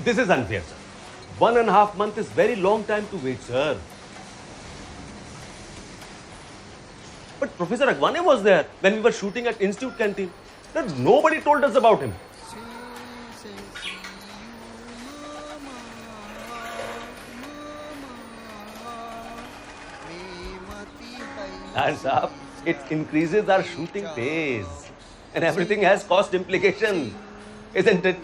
This is unfair, sir. 1.5 months is very long time to wait, sir. But Professor Agwane was there when we were shooting at Institute Canteen. Nobody told us about him. And sir, it increases our shooting pace. And everything has cost implications, isn't it?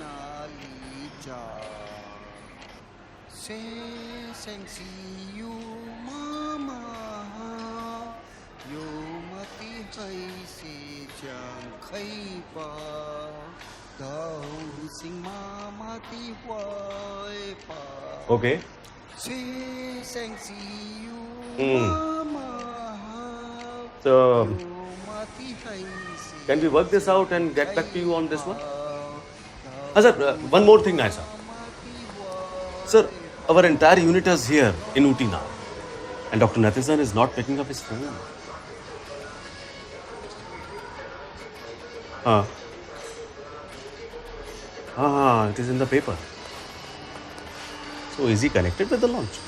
Okay. So, can we work this out and get back to you on this one? Sir, one more thing, Nair sir. Sir, our entire unit is here in Ooty now. And Dr. Nathan is not picking up his phone. It is in the paper. So is he connected with the launch?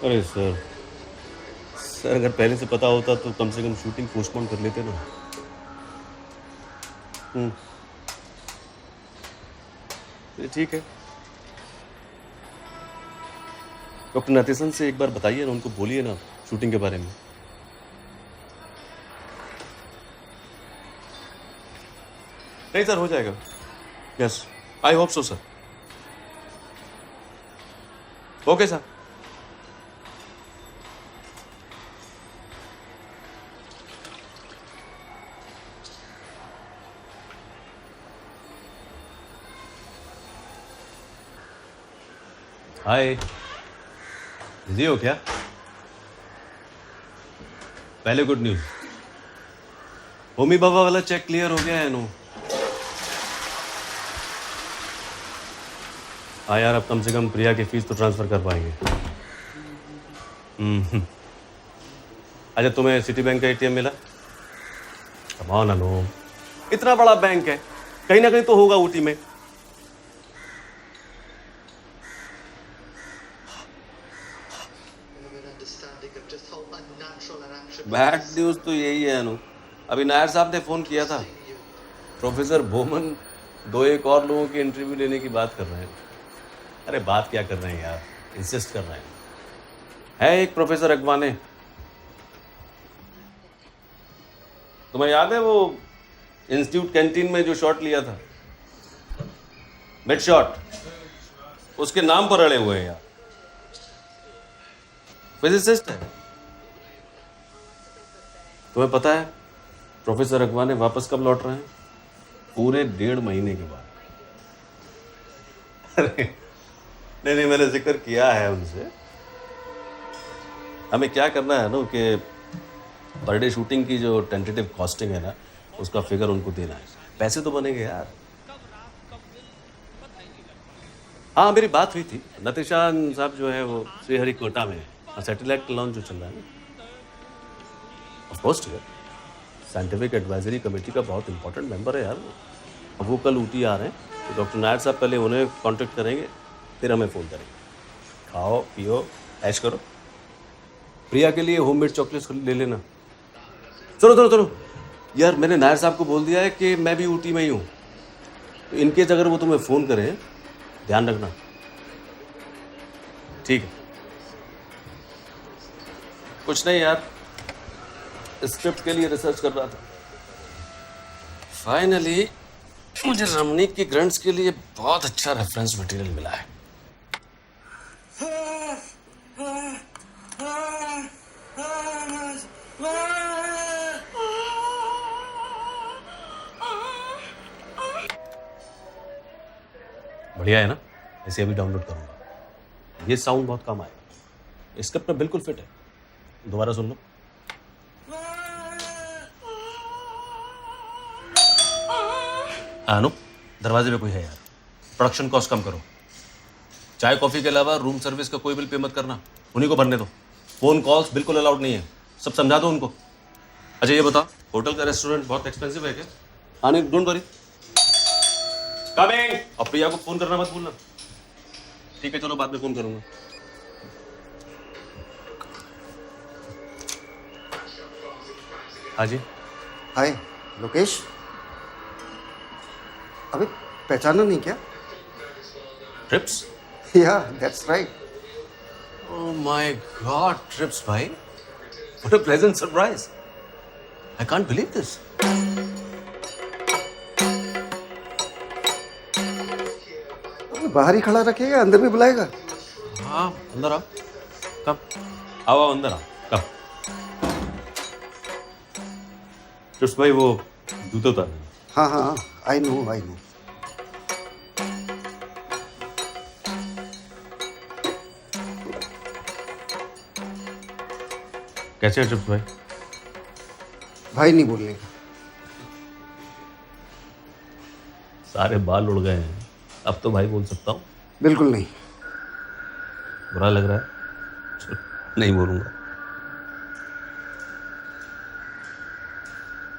अरे sir अगर पहले से पता होता तो कम से कम shooting postpone कर लेते ना। ठीक है, डॉक्टर नतीसन से एक बार बताइए ना, उनको बोलिए ना शूटिंग के बारे में। नहीं सर, हो जाएगा। Yes, I hope so sir. Okay sir. Hi, busy हो क्या? पहले गुड न्यूज, होमी बाबा वाला चेक क्लियर हो गया है नो? हाँ यार, अब कम से कम प्रिया की फीस तो ट्रांसफर कर पाएंगे। अच्छा, तुम्हें सिटी बैंक का एटीएम मिला? कम ऑन अनु, इतना बड़ा बैंक है, कहीं ना कहीं तो होगा ऊटी में। बैड न्यूज तो यही है अनु, अभी नायर साहब ने फोन किया था, प्रोफेसर बोमन 2 और लोगों की इंटरव्यू लेने की बात कर रहे हैं। अरे बात क्या कर रहे हैं यार, इंसिस्ट कर रहे हैं। है एक प्रोफेसर अगवाने, तुम्हें याद है वो इंस्टीट्यूट कैंटीन में जो शॉट लिया था, मिड शॉट, उसके नाम पर अड़े हुए हैं यार। फिजिसिस्ट है। तुम्हें पता है प्रोफेसर अगवाने वापस कब लौट रहे हैं? पूरे 1.5 महीने के बाद। अरे नहीं, मैंने जिक्र किया है उनसे। हमें क्या करना है ना कि पर डे शूटिंग की जो टेंटेटिव कॉस्टिंग है ना, उसका फिगर उनको देना है। पैसे तो बनेंगे यार। हाँ, मेरी बात हुई थी, नतीशान साहब जो है वो श्रीहरिकोटा में सैटेलाइट लॉन्च जो चल रहा है, of course scientific advisory committee का बहुत इंपॉर्टेंट मेंबर है यार। अब वो कल ऊटी आ रहे हैं, तो डॉक्टर नायर साहब पहले उन्हें कांटेक्ट करेंगे, फिर हमें फ़ोन करेंगे। खाओ पियो ऐश करो। प्रिया के लिए होममेड चॉकलेट्स ले लेना। चलो यार, मैंने नायर साहब को बोल दिया है कि मैं भी ऊटी में ही हूँ, तो इनकेस अगर वो तुम्हें फ़ोन करें, ध्यान रखना, ठीक है? कुछ नहीं यार, स्क्रिप्ट के लिए रिसर्च कर रहा था। फाइनली मुझे रमनीक की ग्रंट्स के लिए बहुत अच्छा रेफरेंस मटेरियल मिला है। बढ़िया है ना? इसे अभी डाउनलोड करूंगा। ये साउंड बहुत कम आएगा, स्क्रिप्ट में बिल्कुल फिट है। दोबारा सुन लो। अनु, दरवाजे पे कोई है यार। प्रोडक्शन कॉस्ट कम करो। चाय कॉफी के अलावा रूम सर्विस का कोई बिल पे मत करना, उन्हीं को भरने दो। फोन कॉल्स बिल्कुल अलाउड नहीं है, सब समझा दो उनको। अच्छा ये बताओ, होटल का रेस्टोरेंट बहुत एक्सपेंसिव है क्या? हाँ नहीं, डोंट वरी। कमिंग। और प्रिया को फोन करना मत भूलना। ठीक है, चलो बाद में फोन करूंगा। हाँ जी। हाय लोकेश, अबे पहचाना नहीं क्या? ट्रिप्स? या that's right. Oh my God, Trips bhai. What a pleasant surprise. I can't believe this. अबे बाहर ही खड़ा रखेगा, अंदर भी बुलाएगा? हाँ, अंदर आओ। कब? आओ अंदर आओ। कब? ट्रिप्स भाई वो जूते उतारना। हाँ हाँ हाँ, आई नो। कैसे है ट्रिप्स भाई? भाई नहीं बोलने का। सारे बाल उड़ गए हैं, अब तो भाई बोल सकता हूँ। बिल्कुल नहीं। बुरा लग रहा है? चलो, नहीं बोलूंगा।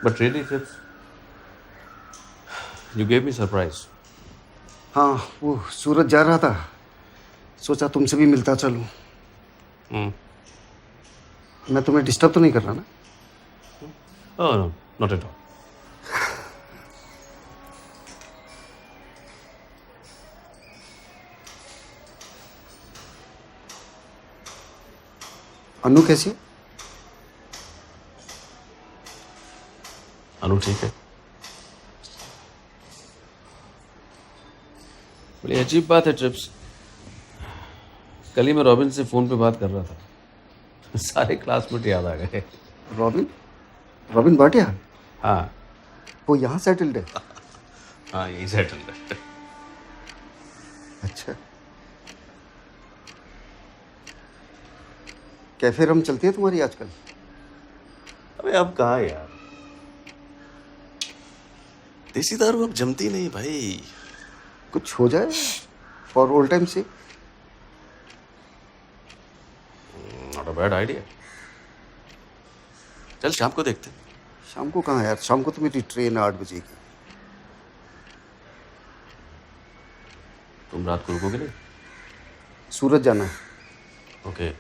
But really, Trips, you gave me surprise. हाँ, वो सूरज जा रहा था, सोचा तुमसे भी मिलता चलूं। मैं तुम्हें डिस्टर्ब तो नहीं कर रहा ना? Oh no, not at all. अनु कैसी है? अनु ठीक है। बड़ी अजीब बात है ट्रिप्स, कल ही मैं रॉबिन से फोन पे बात कर रहा था, सारे क्लासमेट याद आ गए। रॉबिन भाटिया? हाँ। वो यहाँ सेटल्ड है? हाँ, यही सेटल है। अच्छा, कैफे रम चलती है तुम्हारी आजकल? अबे अब कहाँ यार, देसी दारू अब जमती नहीं भाई। कुछ हो जाए फॉर ओल्ड टाइम से। Not a bad idea. चल शाम को देखते हैं। शाम को कहाँ यार, शाम को तो मेरी ट्रेन 8 बजे की। तुम रात को रुकोगे नहीं? सूरत जाना है। ओके।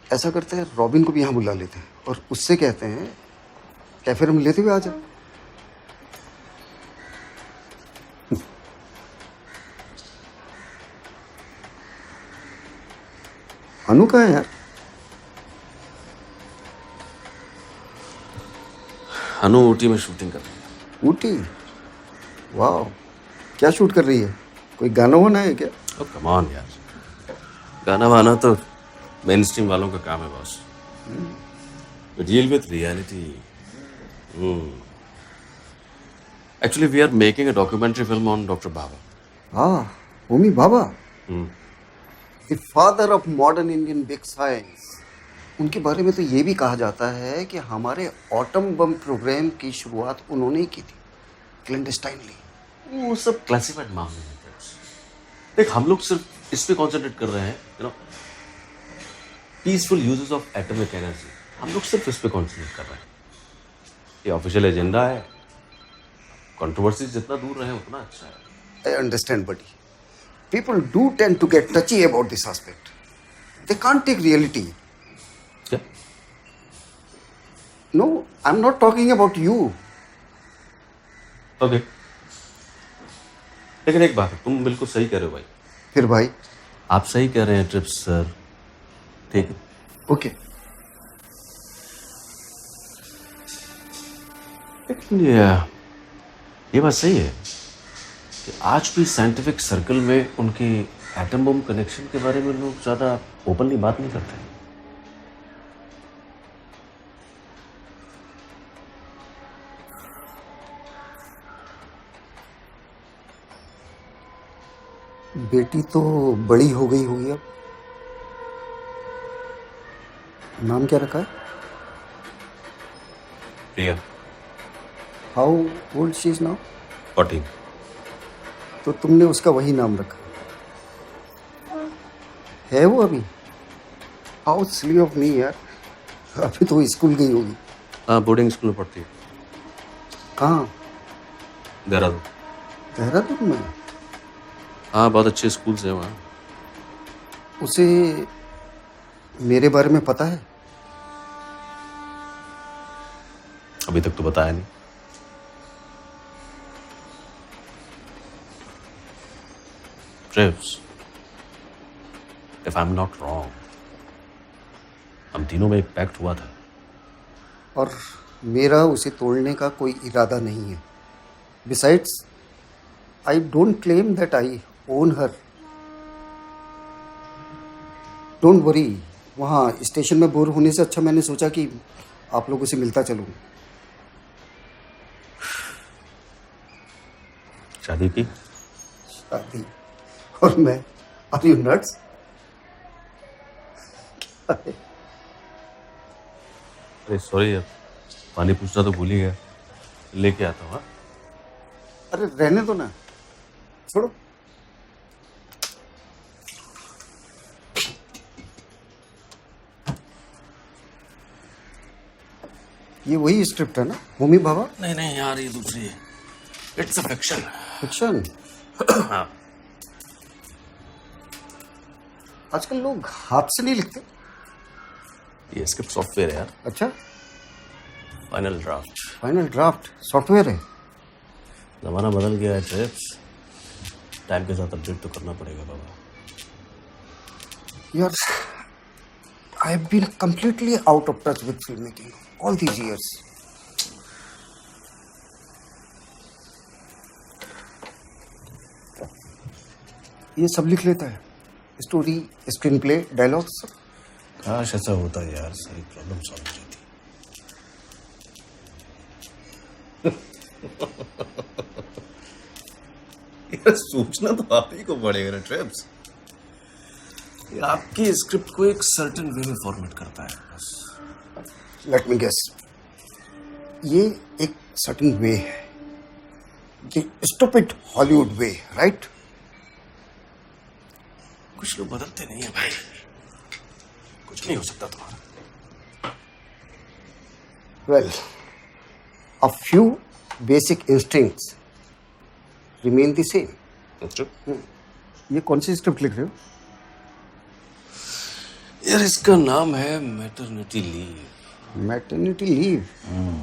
ऐसा करते हैं, रॉबिन को भी यहाँ बुला लेते हैं और उससे कहते हैं कैफे रम लेते हुए आ जाए। अनु कहाँ है यार? अनु ऊटी में शूटिंग कर रही है। ऊटी? वाह, क्या शूट कर रही है? कोई गाना वाना है क्या? ओ कम ऑन यार, गाना वाना तो मेन स्ट्रीम वालों का काम है boss. Deal with reality. Actually we are making a documentary film on doctor Bhabha. हाँ, Homi Bhabha, the father of modern Indian big science. उनके बारे में तो ये भी कहा जाता है कि हमारे ऑटम बम प्रोग्राम की शुरुआत उन्होंने ही की थी, क्लैंडस्टाइनली। वो सब क्लासिफाइड मामले हैं। देख, हम लोग सिर्फ इस पे कॉन्सेंट्रेट कर रहे हैं, you know, peaceful uses of atomic energy. हम लोग सिर्फ इस पे कॉन्सेंट्रेट कर रहे हैं। ये ऑफिशियल एजेंडा है, कंट्रोवर्सी जितना दूर रहे उतना अच्छा है। I understand, buddy. People do tend to get touchy about this aspect. They can't take reality. क्या? No, I'm not talking about you. Okay, लेकिन एक बात है, तुम बिल्कुल सही कह रहे हो भाई। फिर भाई? आप सही कह रहे हैं ट्रिप्स सर, ठीक है। ओके। लेकिन ये बात सही है कि आज भी साइंटिफिक सर्कल में उनकी एटम बम कनेक्शन के बारे में लोग ज़्यादा ओपनली बात नहीं करते। बेटी तो बड़ी हो गई होगी अब। नाम क्या रखा है? Priya. How old she is now? 14। तो तुमने उसका वही नाम रखा है वो अभी? हाउ सिली ऑफ मी यार, अभी तो स्कूल गई होगी। हाँ, बोर्डिंग स्कूल में पढ़ती है। कहाँ? देहरादून। देहरादून में? हाँ, बहुत अच्छे स्कूल्स हैं वहाँ। उसे मेरे बारे में पता है? अभी तक तो बताया नहीं। Trips, if I am not wrong, हम तीनों में एक पैक्ट हुआ था। और मेरा उसे तोड़ने का कोई इरादा नहीं है। Besides, I don't claim that I own her. Don't worry, वहाँ स्टेशन में बोर होने से अच्छा मैंने सोचा कि आप लोगों से मिलता चलूँ। शादी की? शादी? और मैं? Are you nuts? अरे सॉरी, अब पानी पूछना तो भूल ही गया। लेके आता हूँ। हाँ? अरे रहने दो ना, छोड़ो। ये वही स्क्रिप्ट है ना, होमी भाभा? नहीं नहीं यार, ये दूसरी है। It's a fiction. फिक्शन? हाँ। आजकल लोग हाथ से नहीं लिखते। ये स्क्रिप्ट सॉफ्टवेयर है यार। अच्छा, final draft. Final draft software है? जमाना बदल गया है ट्रिप्स, टाइम के साथ अपडेट तो करना पड़ेगा बाबा। यार, I have been completely out of touch with filmmaking all these years. ये सब लिख लेता है, स्टोरी, स्क्रीन प्ले, डायलॉग सब। काश ऐसा होता यार, सारी प्रॉब्लम सॉल्व हो जाती। यार सोचना तो आप ही को पड़ेगा ना ट्रिप्स। ये आपकी स्क्रिप्ट को एक सर्टेन वे में फॉर्मेट करता है बस। लेट मी गेस, ये एक सर्टेन वे है, the stupid Hollywood way, right? कुछ लोग बदलते नहीं है भाई, कुछ नहीं हो सकता तुम्हारा। Well, a few basic instincts remain the same. अच्छा, ये कौन सी स्क्रिप्ट लिख रहे हो? यार इसका नाम है maternity leave. Maternity leave?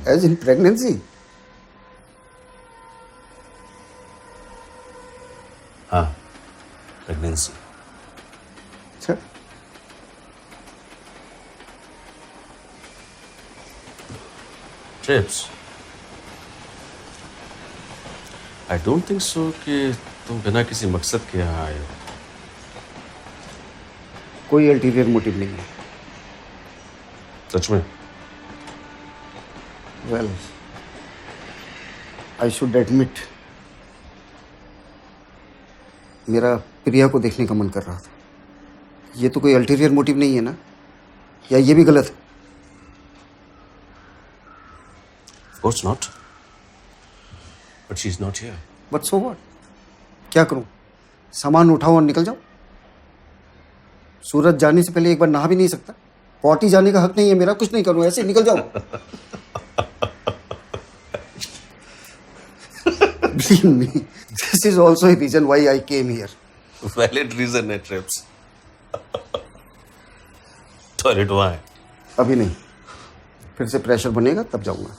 As in pregnancy? हाँ, प्रेगनेंसी। अच्छा, Trips, I don't think so कि तुम बिना किसी मकसद के यहाँ आए हो। कोई अल्टीरियर मोटिव नहीं है। सच में? वेल, आई शुड एडमिट, मेरा प्रिया को देखने का मन कर रहा था। ये तो कोई अल्टीरियर मोटिव नहीं है ना? या ये भी गलत है? Of course not. But she's not here. But so what? क्या करूं? सामान उठाओ और निकल जाओ? सूरज जाने से पहले एक बार नहा भी नहीं सकता? पॉटी जाने का हक नहीं है मेरा? कुछ नहीं करूं, ऐसे निकल जाओ। Believe me, this is also a reason why I came here. Valid reason है ट्रिप्स। टॉयलेट वहाँ है। अभी नहीं, फिर से प्रेशर बनेगा तब जाऊंगा।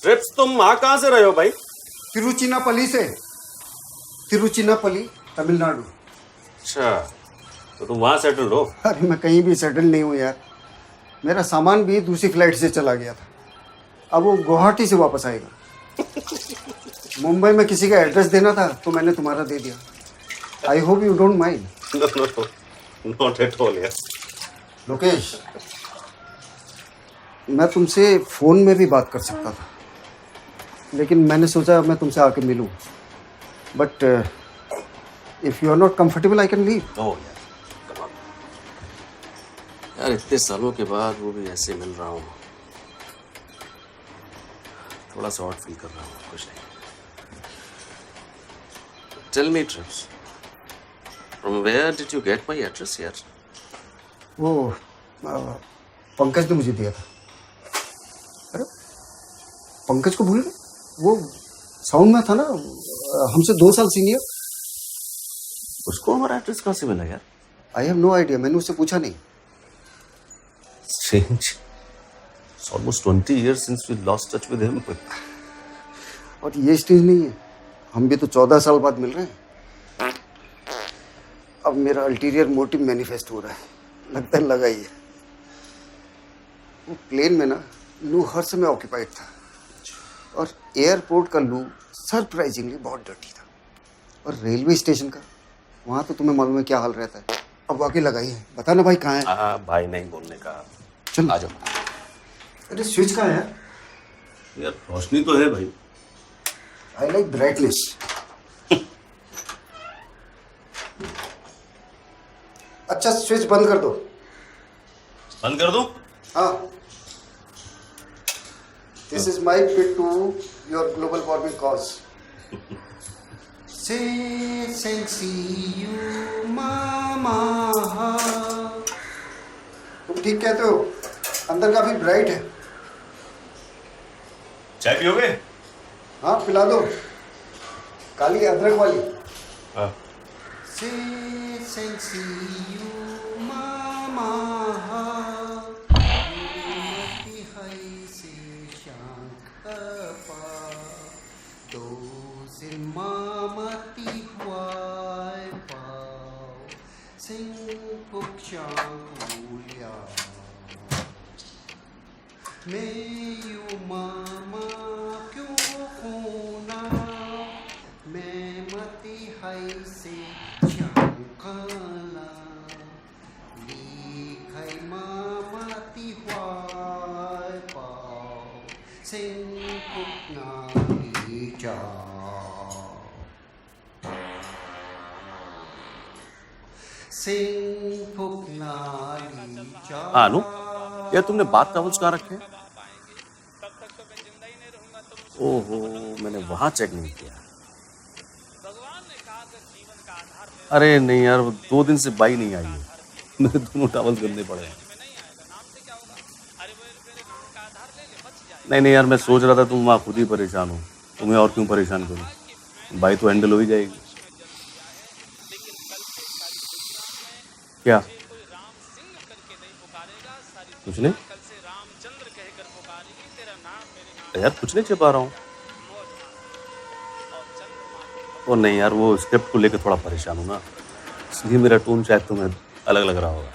ट्रिप्स, तुम आ कहाँ से रहे हो भाई? तिरुचिनापल्ली से। तिरुचिनापल्ली, तमिलनाडु। अच्छा, तो तुम वहाँ सेटल हो? अरे मैं कहीं भी सेटल नहीं हूँ यार, मेरा सामान भी दूसरी फ्लाइट से चला गया था, अब वो गुवाहाटी से वापस आएगा। मुंबई में किसी का एड्रेस देना था तो मैंने तुम्हारा दे दिया। I hope you don't mind. No, not at all यार। लोकेश, मैं तुमसे फोन में भी बात कर सकता था, लेकिन मैंने सोचा मैं तुमसे आके मिलूं। But if you are not comfortable I can leave. Oh यार, come on। यार इतने सालों के बाद वो भी ऐसे मिल रहा हूँ, थोड़ा सा ऑड फील कर रहा हूँ। कुछ नहीं। Tell me trips, from where did you get my address यार? वो पंकज ने मुझे दिया था। अरे पंकज को भूल गए? वो साउंड में था ना, हमसे 2 साल सीनियर। उसको हमारा एड्रेस कहाँ से मिला यार? आई हैव नो आइडिया, मैंने उससे पूछा नहीं। Strange. It's almost 20 years since we lost touch with him. और ये स्टेज नहीं है, हम भी तो 14 साल बाद मिल रहे हैं। अब मेरा अल्टीरियर मोटिव मैनिफेस्ट हो रहा है, लगता है लगा ही है। वो प्लेन में ना लू हर समय ऑक्यूपाइड था, और एयरपोर्ट का लू सरप्राइजिंगली बहुत डर्टी था। और रेलवे स्टेशन का, वहाँ तो तुम्हें मालूम है क्या हाल रहता है। अब वाकई लगा ही है। बता ना भाई कहाँ है? हाँ भाई नहीं बोलने का। चल आ जाओ। अरे स्विच कहाँ है यार रोशनी तो है भाई। I like brightness. अच्छा स्विच बंद कर दो। बंद कर दूं? हाँ, this is my bit to your global warming cause. तुम ठीक कहते हो, अंदर काफी ब्राइट है। चाय पियोगे? हाँ पिला दो, काली अदरक वाली। हाँ। हाँ अनु, यार तुमने बाथ टॉवल्स कहाँ रखे हैं? ओहो, मैंने वहां चेक नहीं किया। अरे नहीं यार, वो 2 दिन से बाई नहीं आई है। मेरे दोनों टॉवल गंदे पड़े हैं। नहीं यार, मैं सोच रहा था तुम वहाँ खुद ही परेशान हो, तुम्हें और क्यों परेशान करूं। बाई तो हैंडल हो ही जाएगी। क्या कुछ नहीं यार, कुछ नहीं छिपा रहा हूँ। ओ नहीं यार, वो स्क्रिप्ट को लेकर थोड़ा परेशान हूँ ना, इसलिए मेरा टोन शायद तुम्हें अलग लग रहा होगा।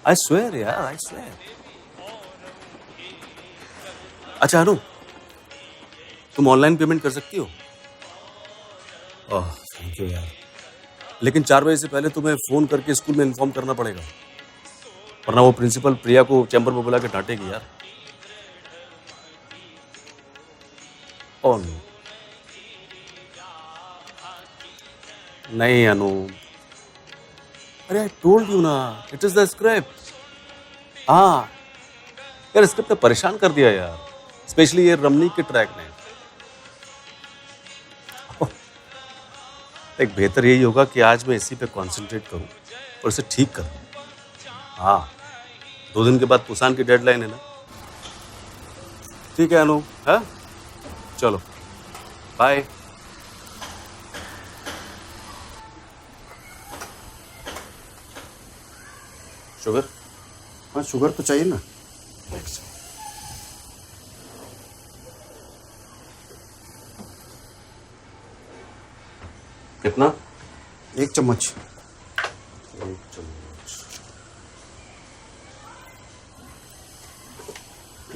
आई स्वेयर यार, आई स्वेयर। अच्छा अनु, तुम ऑनलाइन पेमेंट कर सकती हो? ओह थैंक यू यार, लेकिन 4 बजे से पहले तुम्हें फोन करके स्कूल में इन्फॉर्म करना पड़ेगा, वरना वो प्रिंसिपल प्रिया को चैम्बर में बुला के डांटेगी यार। ओह नहीं अनु, अरे आई टोल्ड यू ना, इट इज द स्क्रिप्ट। हाँ यार, स्क्रिप्ट ने परेशान कर दिया यार, स्पेशली ये रमनी के ट्रैक ने। एक बेहतर यही होगा कि आज मैं इसी पे कंसंट्रेट करूं और इसे ठीक करूं। हाँ 2 दिन के बाद पुसान की डेडलाइन है ना। ठीक है अनु, हाँ चलो बाय। शुगर? हाँ शुगर तो चाहिए ना। कितना? 1 चम्मच। 1 चम्मच।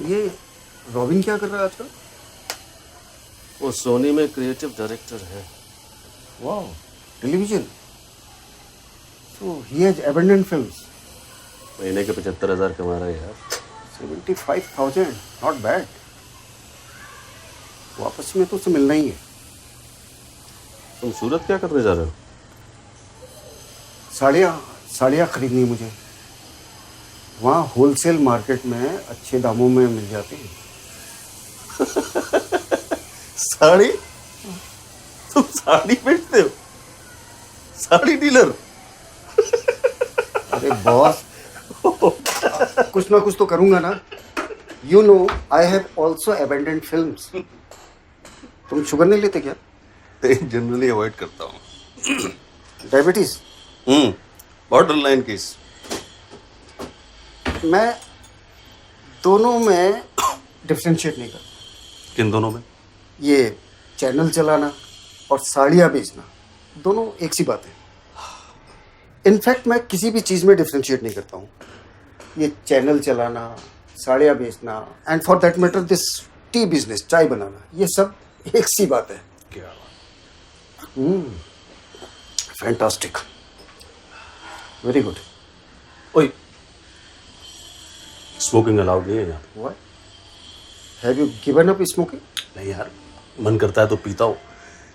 ये रॉबिन क्या कर रहा है आजकल? वो सोनी में क्रिएटिव डायरेक्टर है। वाह, television. So he has abundant films. महीने के 75,000 कमा रहा है यार। 75,000, नॉट बैड। वापस में तो उसे मिलना ही है। तुम सूरत क्या करने जा रहे हो? साड़ियाँ खरीदनी है मुझे। वहाँ होलसेल मार्केट में अच्छे दामों में मिल जाती है। साड़ी? तुम साड़ी बेचते हो? साड़ी डीलर? अरे बॉस, कुछ ना कुछ तो करूंगा ना. You know, I have also abandoned films. तुम शुगर नहीं लेते क्या? जनरली अवॉइड करता हूँ. डायबिटीज? Border line case. मैं दोनों में डिफ्रेंशिएट नहीं करता. किन दोनों में? ये चैनल चलाना और साड़ियाँ बेचना दोनों एक सी बात है. इनफैक्ट मैं किसी भी चीज़ में डिफ्रेंशिएट नहीं करता हूँ. ये चैनल चलाना, साड़ियाँ बेचना and for that matter this T business, चाय बनाना, ये सब एक सी बात है. क्या? Fantastic, very good. ओए, स्मोकिंग अलाउड नहीं है यहाँ. What? Have you given up smoking? नहीं यार, मन करता है तो पीता हूँ,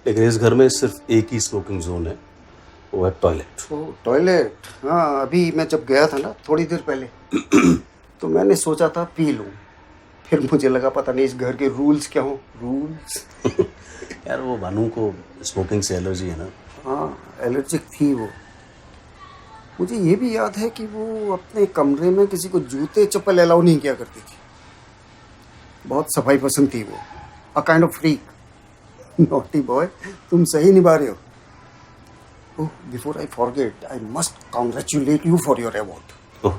लेकिन इस घर में सिर्फ एक ही स्मोकिंग जोन है, वो है टॉयलेट. ओह टॉयलेट. हाँ, अभी मैं जब गया था ना थोड़ी देर पहले तो मैंने सोचा था पी लूँ, फिर मुझे लगा पता नहीं इस घर के रूल्स क्या हो. रूल्स? यार वो भानु को स्मोकिंग से एलर्जी है ना. हाँ, एलर्जिक थी वो. मुझे ये भी याद है कि वो अपने कमरे में किसी को जूते चप्पल अलाउ नहीं किया करती थी. बहुत सफाई पसंद थी वो. A kind of freak. Naughty boy, तुम सही निभा रहे हो. Oh, before I forget, I must congratulate you for your award. Oh,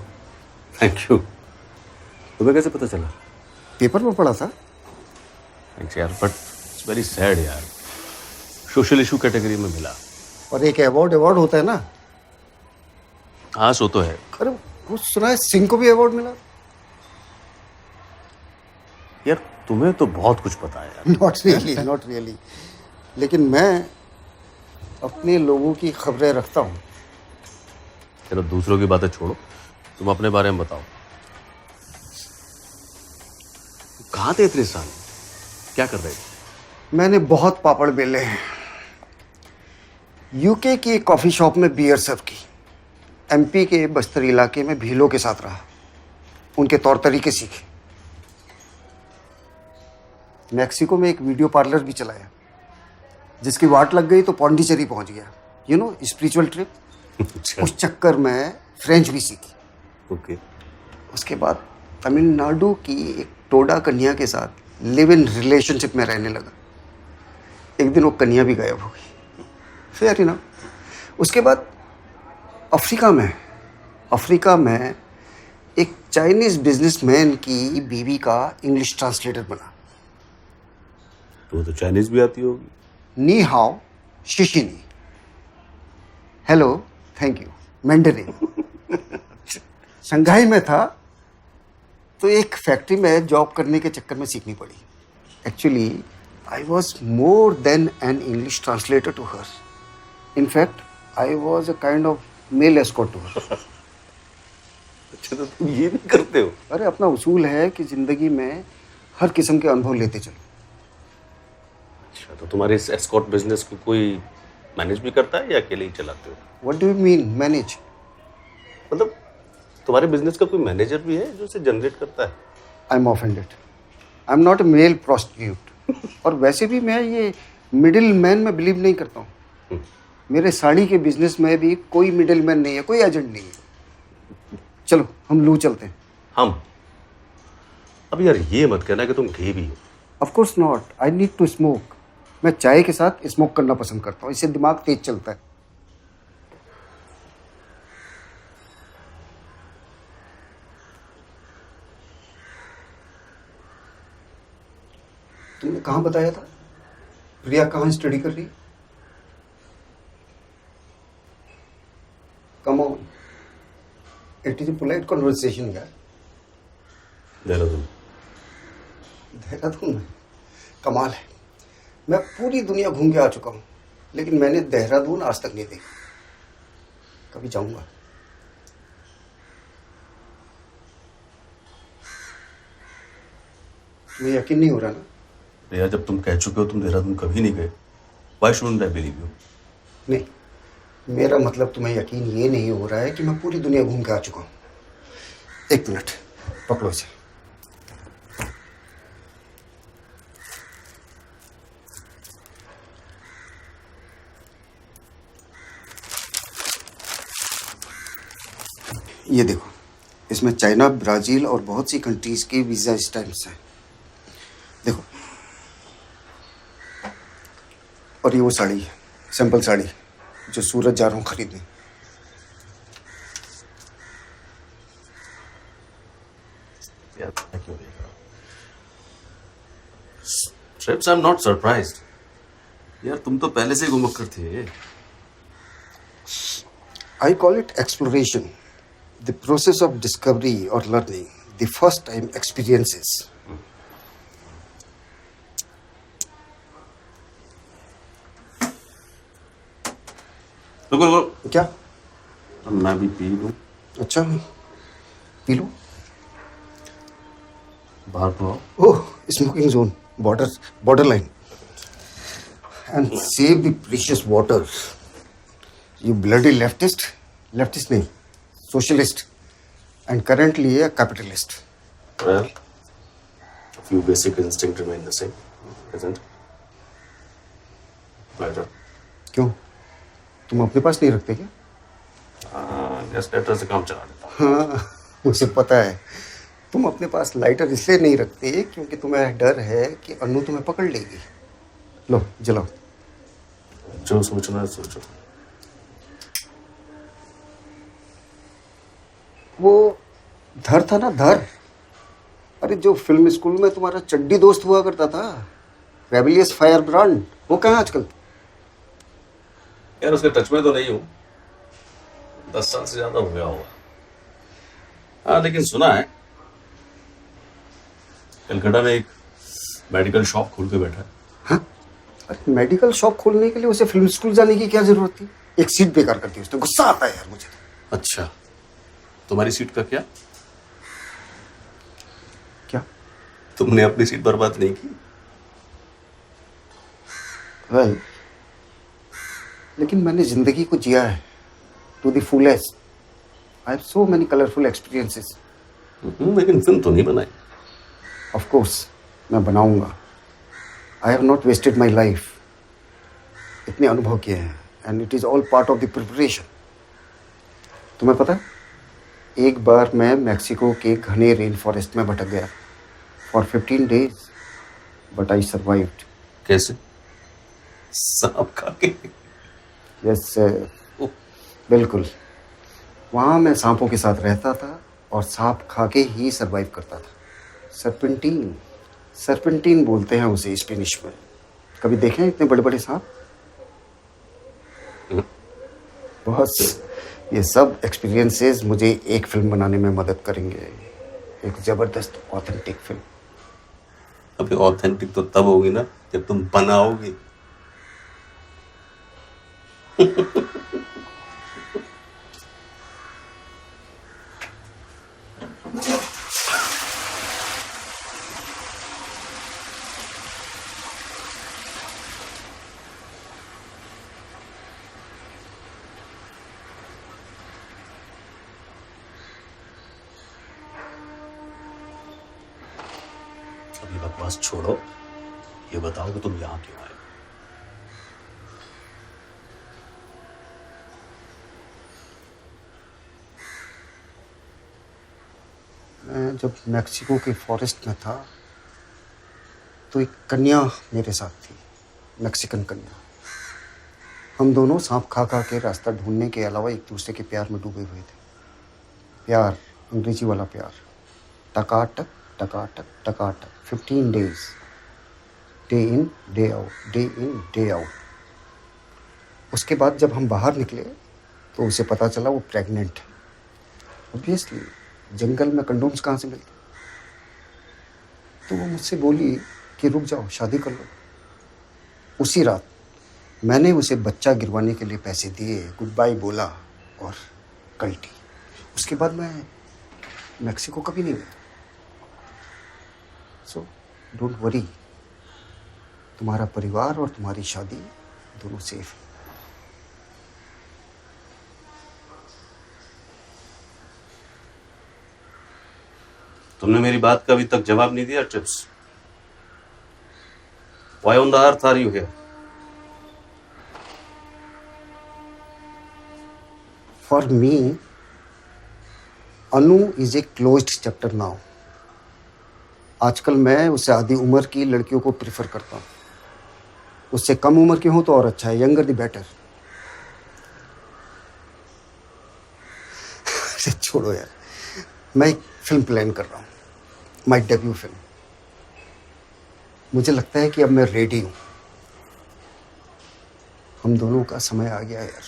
thank you. तुम्हें कैसे पता चला? पेपर में पढ़ा था. थैंक्स यार, बट इट्स वेरी सैड यार. सोशल इशू कैटेगरी में मिला. और एक अवार्ड होता है ना. हाँ, सो तो है. अरे वो सुना है सिंह को भी अवार्ड मिला. यार तुम्हें तो बहुत कुछ पता है यार. Not really. लेकिन मैं अपने लोगों की खबरें रखता हूँ. चलो दूसरों की बातें छोड़ो, तुम अपने बारे में बताओ. कहाँ थे इतने साल? क्या कर रहे थे? मैंने बहुत पापड़ बेले हैं. यूके की एक कॉफ़ी शॉप में बियर सर्व की. एमपी के बस्तर इलाके में भीलों के साथ रहा, उनके तौर तरीके सीखे. मैक्सिको में एक वीडियो पार्लर भी चलाया. जिसकी वाट लग गई तो पौंडीचेरी पहुंच गया. You know, spiritual trip. उस चक्कर में फ्रेंच भी सीखी. ओके. उसके बाद तमिलनाडु की एक टोडा कन्या के साथ लिव इन रिलेशनशिप में रहने लगा. एक दिन वो कन्या भी गायब हो गई. Fair enough. उसके बाद अफ्रीका में एक चाइनीज बिजनेसमैन की बीवी का इंग्लिश ट्रांसलेटर बना. तो चाइनीज भी आती होगी. नी हाओ शिशिनी, हेलो, थैंक यू, मैंडरिन. शंघाई में था तो एक फैक्ट्री में जॉब करने के चक्कर में सीखनी पड़ी. Actually I was more than an English translator to her. In fact I was a kind of male escort to her. अच्छा, तो तुम ये भी करते हो? अरे अपना उसूल है कि जिंदगी में हर किस्म के अनुभव लेते चलो. अच्छा, तो तुम्हारे इस एस्कॉर्ट बिजनेस को कोई मैनेज भी करता है या अकेले ही चलाते हो? What do you mean manage? मतलब तुम्हारे बिजनेस का कोई मैनेजर भी है जो इसे जनरेट करता है? I am offended. I am not a male prostitute. और वैसे भी मैं ये मिडिल मैन में बिलीव नहीं करता हूँ. मेरे साड़ी के बिजनेस में भी कोई मिडिल मैन नहीं है, कोई एजेंट नहीं है. चलो हम लू चलते हैं. हम? अब यार ये मत कहना कि तुम गे भी हो. Of course not. I need to smoke. मैं चाय के साथ स्मोक करना पसंद करता हूँ, इससे दिमाग तेज चलता है. तुमने कहाँ बताया था प्रिया कहाँ स्टडी कर रही है? Come on, it is a polite conversation यार. देहरादून. देहरादून में कमाल है. मैं पूरी दुनिया घूम के आ चुका हूँ, लेकिन मैंने देहरादून आज तक नहीं देखा. कभी जाऊंगा. मुझे यकीन नहीं हो रहा ना. भैया, जब तुम कह चुके हो तुम देहरादून कभी नहीं गए, why shouldn't I believe you? नहीं, मेरा मतलब तुम्हें यकीन ये नहीं हो रहा है कि मैं पूरी दुनिया घूम के आ चुका हूँ. एक मिनट, पकड़ो इसे. ये देखो, इसमें चाइना, ब्राजील और बहुत सी कंट्रीज की वीज़ा स्टैम्प्स हैं। देखो, और ये वो साड़ी है, सिंपल साड़ी, जो सूरत जा रहा हूँ खरीदने। यार मैं क्यों देख रहा हूँ? Trips I am not surprised. यार तुम तो पहले से ही घुमक्कर थे। I call it exploration, the process of discovery or learning, the first time experiences. रुको रुको, क्या? अब मैं भी पी लूँ। अच्छा, पी लो। बाहर तो आओ। ओह, smoking zone, borderline. And save the precious water. You bloody leftist नहीं, socialist, and currently a capitalist. Well, a few basic instincts remain the same, isn't it? Right. क्यों? तुम अपने पास नहीं रखते क्या? गैस लाइटर से काम चला लेता। हाँ, मुझे पता है। तुम अपने पास लाइटर इसलिए नहीं रखते क्योंकि तुम्हें डर है कि अनु तुम्हें पकड़ लेगी। लो, जलाओ। जो सोचना है सोचो। वो धर था ना, धर। अरे जो फिल्म स्कूल में तुम्हारा चड्डी दोस्त हुआ करता था, रेबेलियस फायर ब्रांड, वो कहाँ है आजकल? यार उसके टच में तो नहीं हूँ, 10 साल से ज्यादा हो गया होगा। हाँ लेकिन सुना है कलकत्ता में एक मेडिकल शॉप खोल के बैठा है। हाँ? अरे मेडिकल शॉप खोलने के लिए उसे फिल्म स्कूल जाने की क्या जरूरत थी? एक सीट बेकार कर दी उसने, गुस्सा आता है यार मुझे। अच्छा, तुम्हारी सीट का क्या? क्या? तुमने अपनी सीट बर्बाद नहीं की? वेल, लेकिन मैंने जिंदगी को जिया है to the fullest. I have so many colourful experiences. लेकिन फिल्म तो नहीं बनाई। ऑफ कोर्स मैं बनाऊंगा। I have not wasted my life. इतने अनुभव किए हैं and it is all part of the preparation. तुम्हें पता है, एक बार मैं मैक्सिको के घने रेन फॉरेस्ट में भटक गया for 15 days, but I survived. कैसे? सांप खा के? यस, बिल्कुल। वहाँ मैं सांपों के साथ रहता था और सांप खा के ही सर्वाइव करता था। सरपेंटीन बोलते हैं उसे स्पेनिश में। कभी देखे हैं इतने बड़े बड़े सांप? बस ये सब एक्सपीरियंसेस मुझे एक फिल्म बनाने में मदद करेंगे, एक जबरदस्त ऑथेंटिक फिल्म। अबे ऑथेंटिक तो तब होगी ना जब तुम बनाओगे। अभी बकवास छोड़ो, ये बताओ कि तुम यहाँ क्यों आए? मैं जब मैक्सिको के फॉरेस्ट में था तो एक कन्या मेरे साथ थी, मैक्सिकन कन्या। हम दोनों सांप खा खा के रास्ता ढूंढने के अलावा एक दूसरे के प्यार में डूबे हुए थे। प्यार, अंग्रेजी वाला प्यार। टकाटक टकाटक टकाटक 15 days, day in day out, day in day out. उसके बाद जब हम बाहर निकले तो उसे पता चला वो प्रेग्नेंट है। ऑब्वियसली जंगल में कंडोम्स कहाँ से मिलते? तो वो मुझसे बोली कि रुक जाओ, शादी कर लो। उसी रात मैंने उसे बच्चा गिरवाने के लिए पैसे दिए, गुड बाय बोला और कल्टी। उसके बाद मैं मैक्सिको कभी नहीं गया। सो डोंट वरी, तुम्हारा परिवार और तुम्हारी शादी दोनों सेफ है। तुमने मेरी बात का अभी तक जवाब नहीं दिया trips. Why on the earth are you here? For me, Anu is a closed chapter now. आजकल मैं उससे आधी उम्र की लड़कियों को प्रिफर करता हूँ। उससे कम उम्र की हो तो और अच्छा है, यंगर द बेटर। छोड़ो यार, मैं एक फिल्म प्लान कर रहा हूँ, माई डेब्यू फिल्म। मुझे लगता है कि अब मैं रेडी हूँ। हम दोनों का समय आ गया है यार,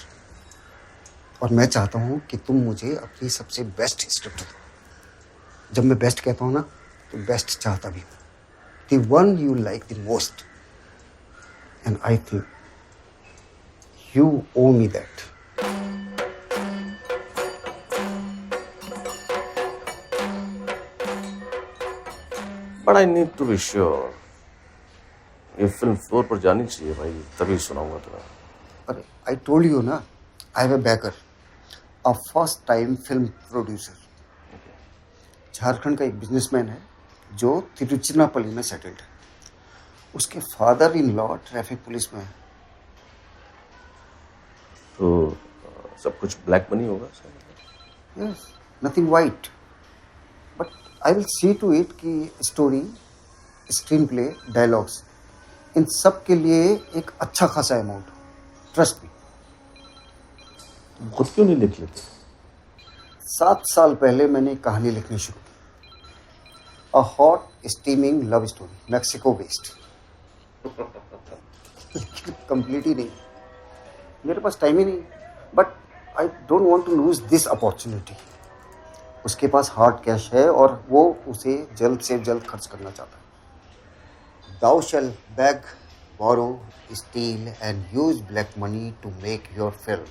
और मैं चाहता हूँ कि तुम मुझे अपनी सबसे बेस्ट स्क्रिप्ट दो। जब मैं बेस्ट कहता हूँ ना, तो बेस्ट चाहता भी हूँ। The one you like the most, and I think you owe me that. But I need to be sure. ये फिल्म फ्लोर पर जानी चाहिए भाई, तभी सुनाऊंगा तुम्हें। अरे आई टोल्ड यू ना, I have a backer, a first time film producer. Jharkhand का एक बिजनेसमैन है जो तिरुचिरापल्ली में सेटल्ड है। उसके father in law traffic police में है। तो सब कुछ ब्लैक मनी होगा sir? Yes, nothing white, but I will see to it कि स्टोरी, स्क्रीन प्ले, डायलॉग्स, इन सब के लिए एक अच्छा खासा अमाउंट। Trust me. खुद क्यों नहीं लिख लेते? 7 साल पहले मैंने एक कहानी लिखनी शुरू की, a hot steaming love story, Mexico based. लेकिन कंप्लीट ही नहीं, मेरे पास टाइम ही नहीं। But I don't want to lose this opportunity. उसके पास हार्ड कैश है और वो उसे जल्द से जल्द खर्च करना चाहता है। Thou shall beg, borrow, steal and use black money to make your film.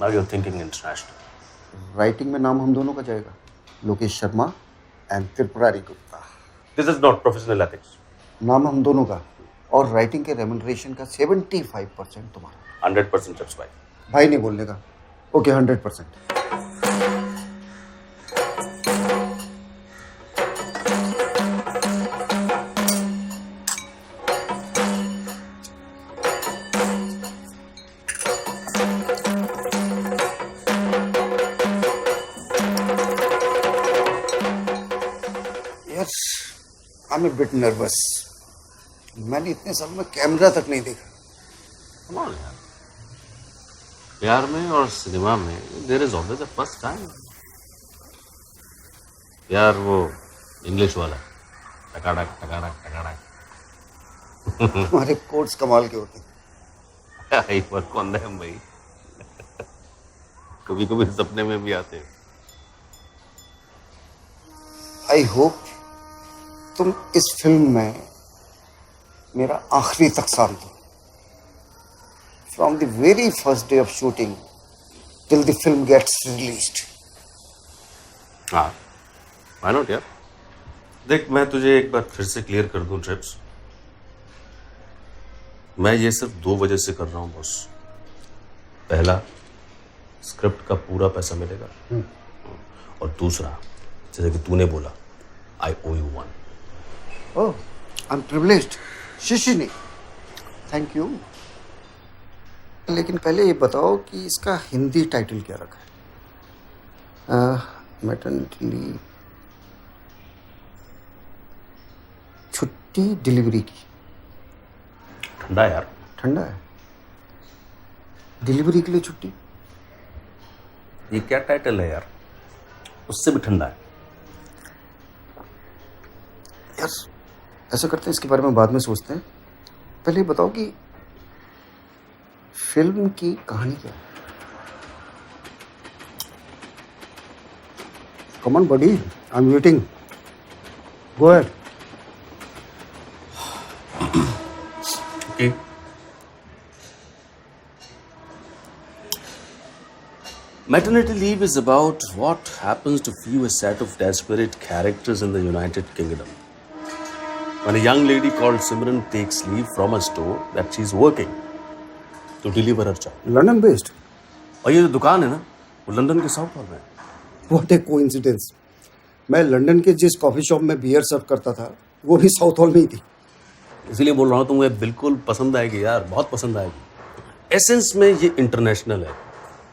Now you're thinking international. Writing में नाम हम दोनों का जाएगा, Lokesh Sharma and Tripurari Gupta. This is not professional ethics. नाम हम दोनों का, और राइटिंग के रेम्यूनरेशन का 75% तुम्हारा। 100% chips भाई। भाई नहीं बोलने का। Okay, 100%। I am bit nervous. मैंने इतने साल में कैमरा तक नहीं देखा। Come on यार। प्यार में और सिनेमा में there is always a first time. यार वो इंग्लिश वाला टकाटक टकाटक टकाटक। हमारे कोट्स कमाल के होते हैं। आई वर्क ऑन देम भाई। कभी कभी सपने में भी आते हैं। आई होप तुम इस फिल्म में मेरा आखिरी तक साथ दो। From the very first day of shooting till the film gets released. हाँ, व्हाई नॉट यार। देख, मैं तुझे एक बार फिर से क्लियर कर दूं ट्रिप्स, मैं ये सिर्फ 2 वजह से कर रहा हूँ बॉस। पहला, स्क्रिप्ट का पूरा पैसा मिलेगा, और दूसरा, जैसे कि तूने बोला, I owe you one. Oh, I am privileged. शिशिनी, थैंक यू। लेकिन पहले ये बताओ कि इसका हिंदी टाइटल क्या रखा है? मैटरनिटी लीव, छुट्टी डिलीवरी की। ठंडा यार। ठंडा है? डिलीवरी के लिए छुट्टी? ये क्या टाइटल है यार, उससे भी ठंडा है यार। ऐसा करते हैं, इसके बारे में बाद में सोचते हैं। पहले ये बताओ कि फिल्म की कहानी क्या है? Come on buddy, I am waiting. Go ahead. Okay. Maternity leave is about what happens to few a set of desperate characters in the United Kingdom. When a young lady called Simran takes leave from a store that she's working to deliver her child. London based? और ये जो दुकान है ना, वो London के south hall में है। What A coincidence. मैं लंदन के जिस कॉफी शॉप में बियर सर्व करता था, वो भी साउथ हॉल में ही थी। इसीलिए बोल रहा हूँ, तुम्हें बिल्कुल पसंद आएगी यार, बहुत पसंद आएगी। एसेंस में ये इंटरनेशनल है,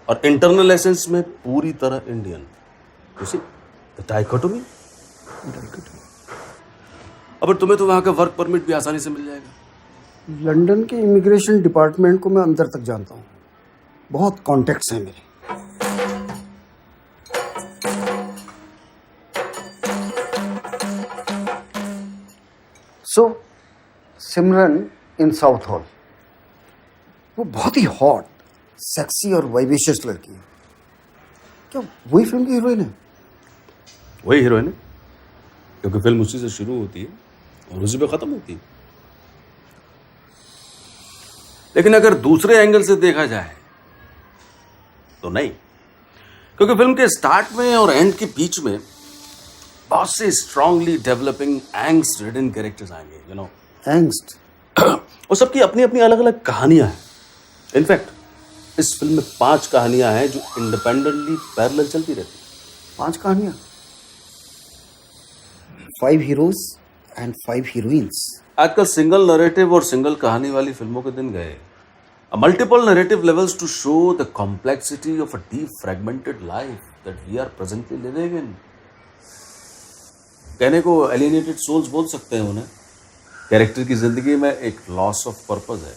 और इंटरनल एसेंस में पूरी तरह Indian. You see the dichotomy? अब तुम्हें तो वहाँ का वर्क परमिट भी आसानी से मिल जाएगा। लंदन के इमिग्रेशन डिपार्टमेंट को मैं अंदर तक जानता हूँ, बहुत कॉन्टेक्ट्स हैं मेरे। सो सिमरन इन साउथ हॉल, वो बहुत ही हॉट, सेक्सी और वाइबिशियस लड़की है। क्या वही फिल्म की हीरोइन है? वही हीरोइन है, क्योंकि फिल्म उसी से शुरू होती है और उसी पे खत्म होती है। लेकिन अगर दूसरे एंगल से देखा जाए तो नहीं, क्योंकि फिल्म के स्टार्ट में और एंड के बीच में बहुत से strongly developing angst ridden characters आएंगे, यू नो। एंग्स्ट? और सबकी अपनी अपनी अलग अलग कहानियां हैं। इनफैक्ट इस फिल्म में 5 कहानियां हैं जो इंडिपेंडेंटली पैरेलल चलती रहती हैं। 5 कहानियां, 5 हीरोज एंड 5 हीरोइंस। आजकल सिंगल नैरेटिव और सिंगल कहानी वाली फिल्मों के दिन गए। Multiple narrative levels to show the complexity of a deep fragmented life that we are presently living in. कहने को एलियनेटेड सोल्स बोल सकते हैं उन्हें। कैरेक्टर की जिंदगी में एक लॉस ऑफ पर्पस है,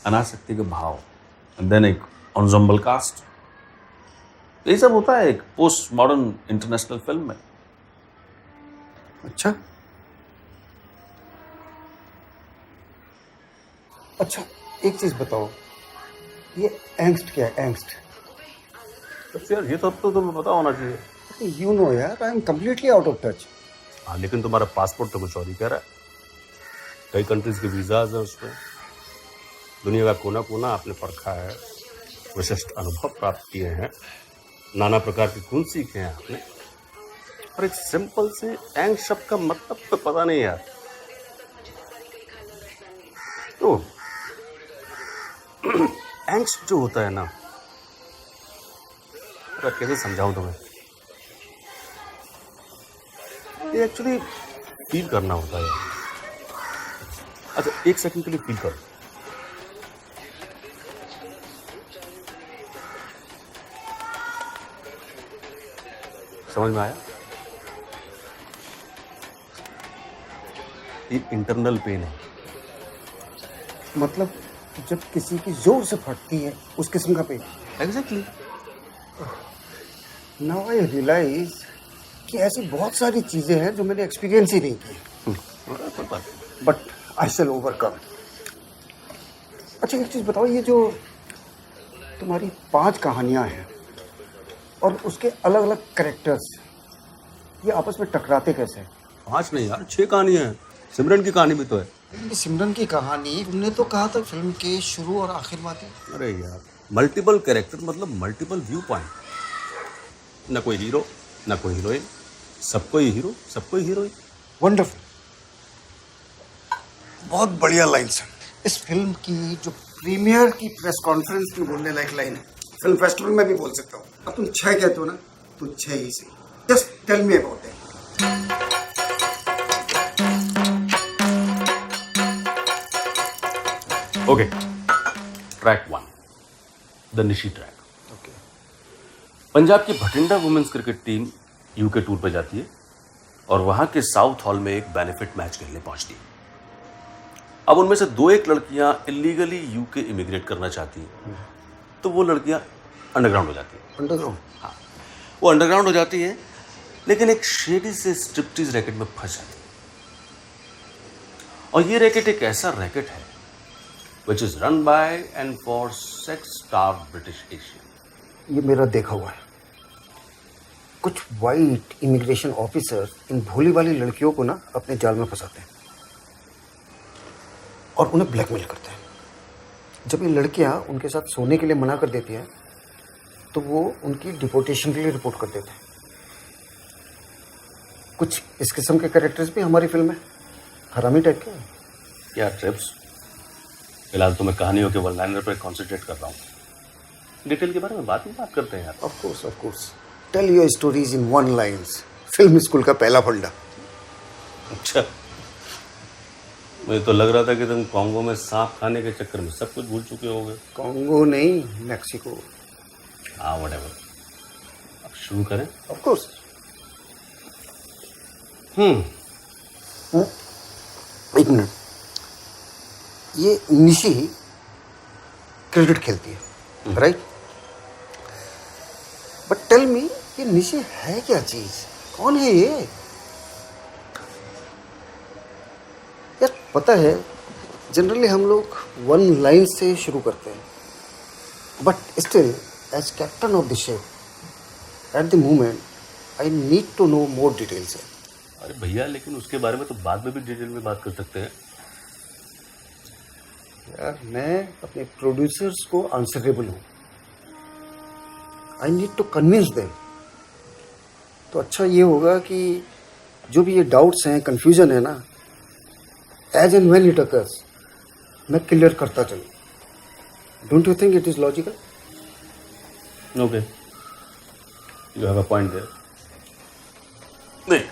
अनासक्ति के भाव, एंड देन एक एंसेम्बल कास्ट। यही सब होता है एक पोस्ट मॉडर्न इंटरनेशनल फिल्म में। अच्छा अच्छा, एक चीज बताओ, ये एंग्स्ट क्या है? एंग्स्ट तो यार ये तो अब तो तुम्हें पता होना चाहिए। यू नो यार, I am completely out of touch. हाँ, लेकिन तुम्हारा पासपोर्ट तो कुछ और ही कह रहा है। कई कंट्रीज के वीजाज हैं उस पर। दुनिया का कोना कोना आपने परखा है, विशिष्ट अनुभव प्राप्त किए हैं, नाना प्रकार के गुण सीखे हैं आपने, और एक सिंपल से एंग शब्द का मतलब तो पता नहीं यार। तो एंग्स्ट जो होता है ना, कैसे समझाऊं तुम्हें, ये एक्चुअली फील करना होता है। अच्छा, 1 सेकंड के लिए फील करो। समझ में आया? ये इंटरनल पेन है। मतलब जब किसी की जोर से फटती है उस किस्म का pain. Exactly. Now I realise कि ऐसी बहुत सारी चीजें हैं जो मैंने एक्सपीरियंस ही नहीं की, बट आई शैल ओवरकम। अच्छा, एक चीज बताओ, ये जो तुम्हारी 5 कहानियां हैं और उसके अलग अलग कैरेक्टर्स, ये आपस में टकराते कैसे हैं? 5 नहीं यार, 6 कहानियां हैं। सिमरन की कहानी भी तो है। ये सिमरन की कहानी तुमने तो कहा था फिल्म के शुरू और आखिर में आती है। अरे यार, मल्टीपल कैरेक्टर मतलब मल्टीपल व्यू पॉइंट। ना कोई हीरो ना कोई हीरोइन, सबको ही हीरो सबको ही हीरोइन। वंडरफुल, बहुत बढ़िया लाइन्स है। इस फिल्म की जो प्रीमियर की प्रेस कॉन्फ्रेंस में बोलने लायक लाइन है, फिल्म फेस्टिवल में भी बोल सकता हूँ। अब तुम 6 कहते हो ना, तो 6 ही सही। Just tell me about it. Okay, track 1, the Nishi track. Okay. Punjab की Bathinda women's cricket team UK tour पे जाती है और वहां के साउथ हॉल में एक बेनिफिट मैच खेलने पहुंचती है। अब उनमें से 2-1 लड़कियां इलीगली यूके इमिग्रेट करना चाहती हैं, तो वो लड़कियां अंडरग्राउंड हो जाती हैं। अंडरग्राउंड? हाँ, वो अंडरग्राउंड हो जाती हैं, लेकिन एक शेडी से स्ट्रिप्टीज रैकेट में फंस जाती है। और ये रैकेट एक ऐसा रैकेट है which is run by and for sex-starved British Asian. ये मेरा देखा हुआ है। कुछ वाइट इमिग्रेशन ऑफिसर इन भोली वाली लड़कियों को ना अपने जाल में फंसाते हैं और उन्हें ब्लैकमेल करते हैं। जब ये लड़कियां उनके साथ सोने के लिए मना कर देती हैं, तो वो उनकी डिपोर्टेशन के लिए रिपोर्ट कर देते हैं। कुछ इस किस्म के कैरेक्टर्स भी हमारी फिल्म में हरामी टाइप के हैं। क्या ट्रिप्स? फिलहाल तो मैं कहानियों के वन लाइनर पर कॉन्सेंट्रेट कर रहा हूँ। डिटेल के बारे में बात करते हैं यार। Of course. Tell your stories in 1 lines. Film school का पहला फंडा। अच्छा, मुझे तो लग रहा था कि तुम कॉन्गो में सांप खाने के चक्कर में सब कुछ भूल चुके होगे। कॉन्गो नहीं, मैक्सिको। हाँ, व्हाटएवर। अब शुरू करें। Of course. एक मिनट, ये निशी क्रिकेट खेलती है, राइट? बट टेल मी, ये निशी है क्या चीज? कौन है ये? यार पता है, जनरली हम लोग वन लाइन से शुरू करते हैं, but still as captain of the ship at the moment I need to know more details. अरे भैया, लेकिन उसके बारे में तो बाद में भी डिटेल में बात कर सकते हैं। यार मैं अपने प्रोड्यूसर्स को आंसरेबल हूँ, I need to convince them. तो अच्छा ये होगा कि जो भी ये डाउट्स हैं, कंफ्यूजन है ना, as and when it occurs मैं क्लियर करता चलूँ। Don't you think it is logical? Okay, you have a point there. नहीं,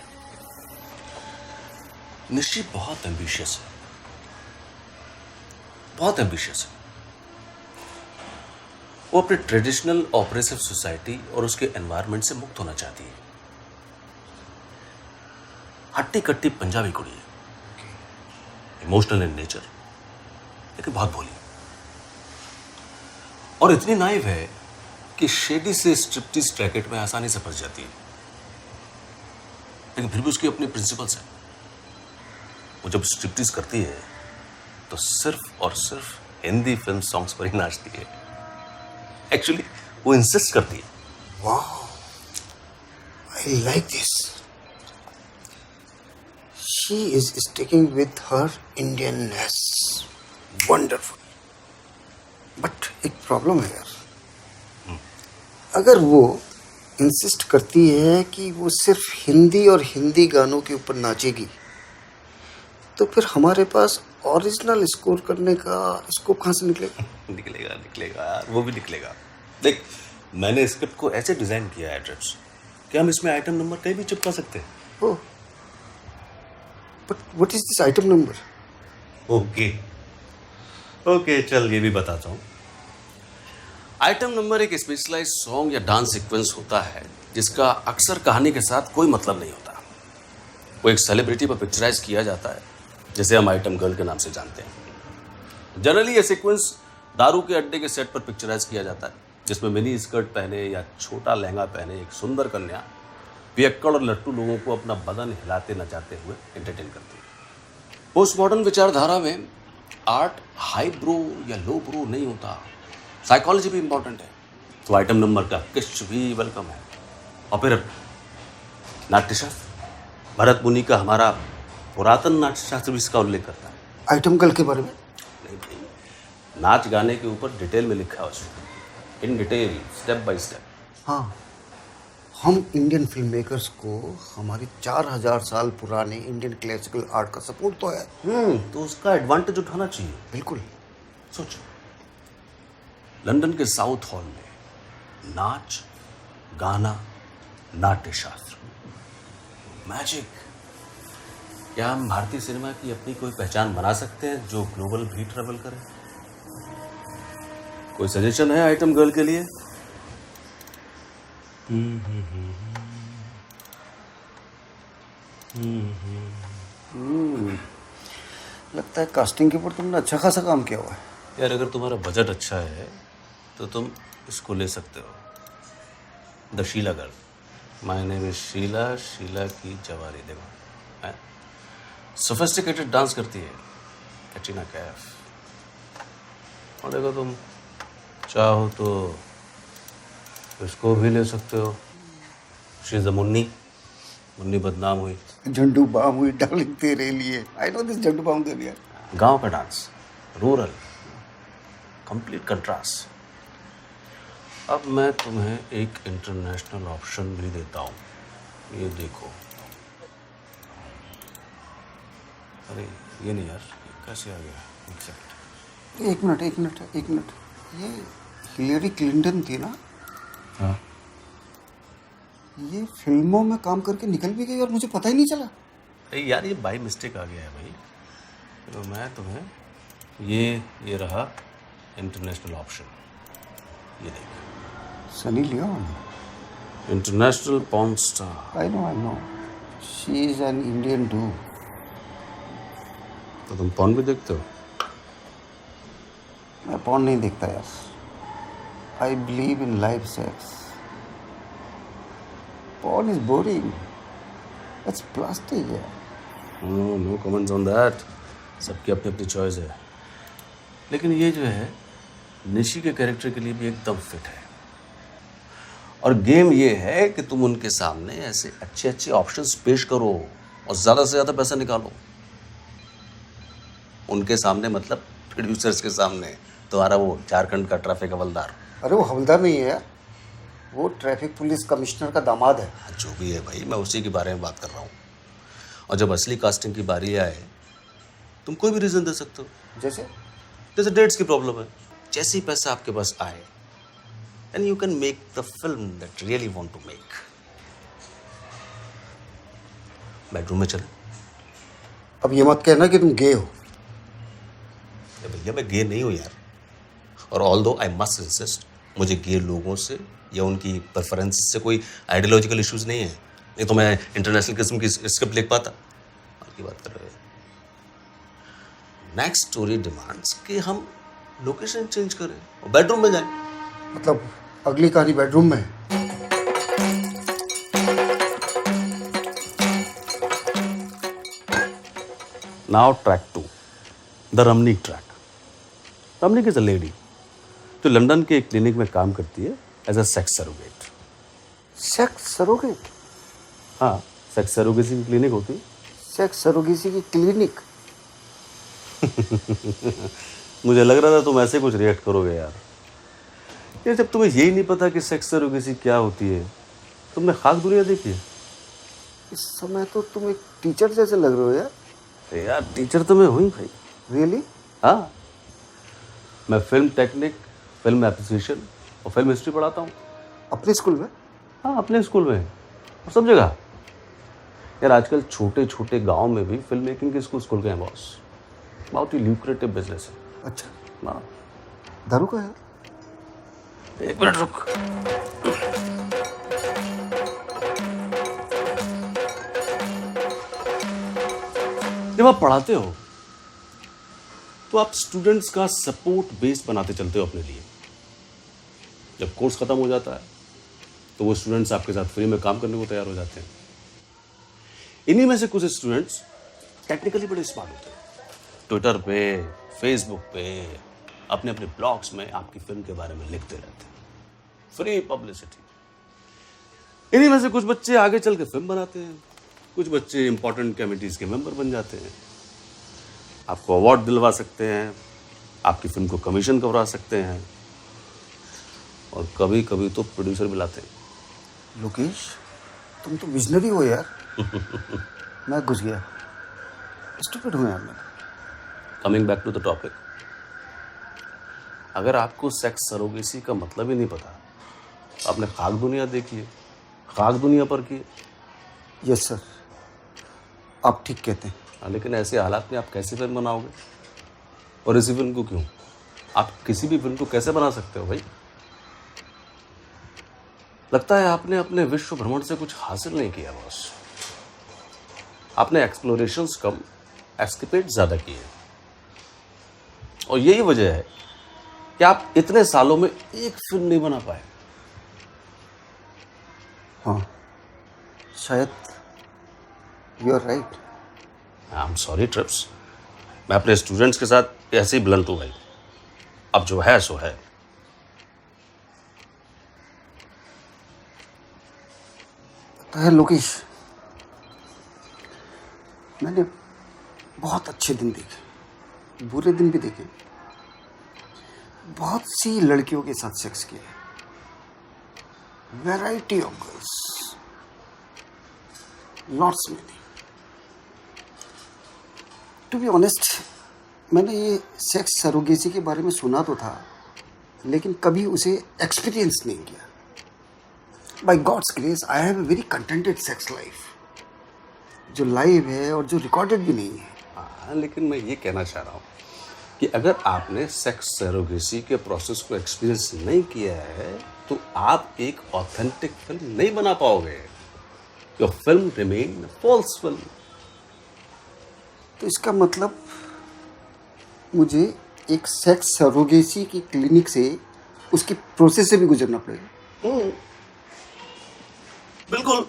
निशी बहुत एम्बिशियस है, बहुत एम्बिशियस है। वो अपने ट्रेडिशनल ऑपरेसिव सोसाइटी और उसके एनवायरनमेंट से मुक्त होना चाहती है। हट्टी कट्टी पंजाबी कुड़ी है, इमोशनल इन नेचर, लेकिन बहुत भोली और इतनी नाइव है कि शेडी से स्ट्रिप्टीज रैकेट में आसानी से फंस जाती है। लेकिन फिर भी उसकी अपनी प्रिंसिपल्स हैं। वो जब स्ट्रिप्टीज करती है तो सिर्फ और सिर्फ हिंदी फिल्म सॉन्ग्स पर ही नाचती है। एक्चुअली वो इंसिस्ट करती है। वाह, I like this. She is sticking with her Indianness. Wonderful. But एक प्रॉब्लम है यार, अगर वो इंसिस्ट करती है कि वो सिर्फ हिंदी और हिंदी गानों के ऊपर नाचेगी, तो फिर हमारे पास ओरिजिनल स्कोर करने का स्कोप कहाँ से निकलेगा? निकलेगा निकलेगा यार, वो भी निकलेगा। देख, मैंने स्क्रिप्ट को ऐसे डिजाइन किया है ट्रिप्स कि हम इसमें आइटम नंबर कहीं भी चिपका सकते हैं। Oh, but what is this item number? Okay okay, चल ये भी बताता हूँ। आइटम नंबर एक स्पेशलाइज सॉन्ग या डांस सीक्वेंस होता है जिसका अक्सर कहानी के साथ कोई मतलब नहीं होता। वो एक सेलिब्रिटी पर पिक्चराइज किया जाता है, जिसे हम आइटम गर्ल के नाम से जानते हैं। जनरली ये सीक्वेंस दारू के अड्डे के सेट पर पिक्चराइज किया जाता है, जिसमें मिनी स्कर्ट पहने या छोटा लहंगा पहने एक सुंदर कन्या पियक्कड़ और लट्टू लोगों को अपना बदन हिलाते नचाते हुए एंटरटेन करती है। पोस्ट मॉडर्न विचारधारा में आर्ट हाई ब्रो या लो ब्रो नहीं होता, साइकोलॉजी भी इंपॉर्टेंट है। तो आइटम नंबर का किश भी वेलकम है। और फिर नाट्यशास्त्र, भरत मुनि का हमारा पुरातन नाट्यशास्त्र भी इसका उल्लेख करता है। आइटम गर्ल के बारे में? नहीं भाई, नाच गाने के ऊपर डिटेल में लिखा है उसमें, in detail, step by step. हाँ, हम इंडियन फिल्म मेकर्स को हमारी 4000 साल पुराने इंडियन क्लासिकल आर्ट का सपोर्ट तो है। तो उसका एडवांटेज उठाना चाहिए। बिल्कुल। सोचो, लंदन के साउथ हॉल में नाच गाना नाट्यशास्त्र, मैजिक। क्या हम भारतीय सिनेमा की अपनी कोई पहचान बना सकते हैं जो ग्लोबल भी ट्रेवल करे? कोई सजेशन है आइटम गर्ल के लिए? लगता है कास्टिंग के ऊपर तुमने अच्छा खासा काम किया हुआ है। यार, अगर तुम्हारा बजट अच्छा है तो तुम इसको ले सकते हो, the Sheila girl. My name is Sheila, Sheila की जवारी। देखो, है सोफिस्टिकेटेड डांस करती है, कैटरीना कैफ। और देखो, तुम चाहो तो इसको भी ले सकते हो, she is a Munni. Munni बदनाम हुई, झंडू बाम हुई डार्लिंग तेरे लिए। I know this Zandu balm दे दिया। गांव का डांस, रूरल, कंप्लीट कंट्रास्ट। अब मैं तुम्हें एक इंटरनेशनल ऑप्शन भी देता हूँ, ये देखो। अरे ये नहीं यार, ये कैसे आ गया? एक सेकंड। एक मिनट। ये हिलेरी क्लिंटन थी ना? हाँ, ये फिल्मों में काम करके निकल भी गई और मुझे पता ही नहीं चला। अरे यार, ये बाई मिस्टेक आ गया है भाई। तो मैं तुम्हें ये रहा इंटरनेशनल ऑप्शन, ये देखो। Sunny Leone. International porn star. I know. She is an Indian too. तो तुम पॉर्न भी देखते हो? मैं पॉर्न नहीं देखता यार। I believe in live sex. Porn is boring. It's plastic यार। No comments on that. सबकी अपनी अपनी चॉइस है, लेकिन ये जो है निशी के कैरेक्टर के लिए भी एकदम फिट है। और गेम ये है कि तुम उनके सामने ऐसे अच्छे अच्छे ऑप्शंस पेश करो और ज़्यादा से ज़्यादा पैसा निकालो। उनके सामने मतलब प्रोड्यूसर्स के सामने। तुम्हारा वो झारखंड का ट्रैफिक हवलदार। अरे वो हवलदार नहीं है यार, वो ट्रैफिक पुलिस कमिश्नर का दामाद है। जो भी है भाई, मैं उसी के बारे में बात कर रहा हूँ। और जब असली कास्टिंग की बारी आए, तुम कोई भी रीज़न दे सकते हो। जैसे डेट्स की प्रॉब्लम है। जैसे ही पैसा आपके पास आए, and you can make the film that really want to make. Bedroom में चले। अब ये मत कहना कि तुम गे हो। भैया मैं गे नहीं हूँ यार। और ऑल्दो आई मस्ट इंसिस्ट, मुझे गे लोगों से या उनकी प्रेफरेंस से कोई आइडियोलॉजिकल इश्यूज नहीं है। नहीं तो मैं इंटरनेशनल किस्म की स्क्रिप्ट लिख पाता। की बात कर रहे हैं। नेक्स्ट स्टोरी डिमांड्स कि हम लोकेशन चेंज करें और बेडरूम में जाएं। मतलब अगली कहानी बेडरूम में है। Now track 2, the Ramneek track. Ramneek is a lady जो लंदन के एक क्लिनिक में काम करती है as a sex surrogate. Sex surrogate? हाँ, सेक्स सरोगेसी की क्लिनिक होती है। सेक्स सरोगेसी की क्लिनिक? मुझे लग रहा था तुम ऐसे कुछ रिएक्ट करोगे यार। ये जब तुम्हें यही नहीं पता कि सेक्स सरोगेसी क्या होती है, तुमने खाक दुनिया देखी है? इस समय तो तुम एक टीचर जैसे लग रहे हो यार। यार टीचर तो मैं हुई भाई। रियली? हाँ, मैं फिल्म टेक्निक, फिल्म एप्रिसिएशन और फिल्म हिस्ट्री पढ़ाता हूँ। अपने स्कूल में? हाँ, अपने स्कूल में और सब जगह। यार आजकल छोटे छोटे गांव में भी फिल्म मेकिंग के स्कूल खुल गए हैं बॉस। बहुत ही ल्यूक्रेटिव बिजनेस है। अच्छा, हाँ। दारू का है? एक मिनट रुक। जब आप पढ़ाते हो तो आप स्टूडेंट्स का सपोर्ट बेस बनाते चलते हो अपने लिए। जब कोर्स खत्म हो जाता है तो वो स्टूडेंट्स आपके साथ फ्री में काम करने को तैयार हो जाते हैं। इन्हीं में से कुछ स्टूडेंट्स टेक्निकली बड़े स्मार्ट होते हैं। ट्विटर पे, फेसबुक पे, अपने अपने ब्लॉग्स में आपकी फिल्म के बारे में लिखते रहते हैं। Free publicity. इन्हीं में से कुछ बच्चे आगे चल के फिल्म बनाते हैं, कुछ बच्चे इंपॉर्टेंट कमेटीज के मेंबर बन जाते हैं, आपको अवार्ड दिलवा सकते हैं, आपकी फिल्म को कमीशन करवा सकते हैं और कभी कभी तो प्रोड्यूसर भी लाते हैं। लोकेश, तुम तो विजनरी हो यार। मैं घुस गया। स्टूपिड हूँ यार मैं। Coming back to the topic, अगर आपको सेक्स सरोगेसी का मतलब ही नहीं पता, आपने खाक दुनिया देखी है, खाक दुनिया पर की है। यस सर, आप ठीक कहते हैं। हाँ, लेकिन ऐसे हालात में आप कैसी फिल्म बनाओगे? और इसी फिल्म को क्यों? आप किसी भी फिल्म को कैसे बना सकते हो भाई? लगता है आपने अपने विश्व भ्रमण से कुछ हासिल नहीं किया बॉस। आपने एक्सप्लोरेशंस कम, एस्केपेड ज़्यादा किए। और यही वजह है कि आप इतने सालों में एक फिल्म नहीं बना पाए। हाँ, शायद you are right. I am sorry Trips, मैं अपने स्टूडेंट्स के साथ ऐसे ही ब्लंट हूँ भाई। अब जो है सो है। पता है लोकेश, मैंने बहुत अच्छे दिन देखे, बुरे दिन भी देखे। बहुत सी लड़कियों के साथ सेक्स किया, variety of girls, lots many. To be honest, मैंने ये सेक्स सरोगेसी के बारे में सुना तो था, लेकिन कभी उसे एक्सपीरियंस नहीं किया। By God's grace I have a very contented sex life, जो लाइव है और जो रिकॉर्डेड भी नहीं है। हाँ, लेकिन मैं ये कहना चाह रहा हूँ कि अगर आपने सेक्स सरोगेसी के प्रोसेस को एक्सपीरियंस नहीं किया है तो आप एक ऑथेंटिक फिल्म नहीं बना पाओगे। your film remained a false film. तो इसका मतलब मुझे एक सेक्स सरोगेसी की क्लिनिक से उसकी प्रोसेस से भी गुजरना पड़ेगा। बिल्कुल,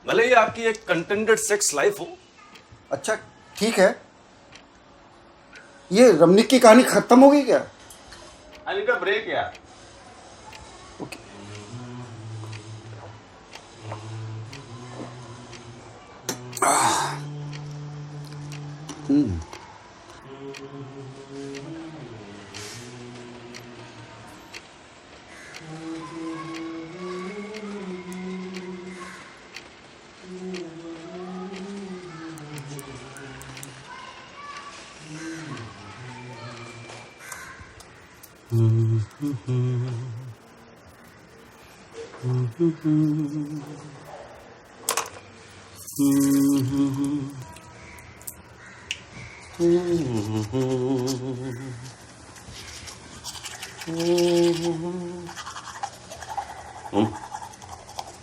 भले ही आपकी एक कंटेंटेड सेक्स लाइफ हो। अच्छा ठीक है, ये रमनिक की कहानी खत्म हो गई क्या? I need a break यार। ओके।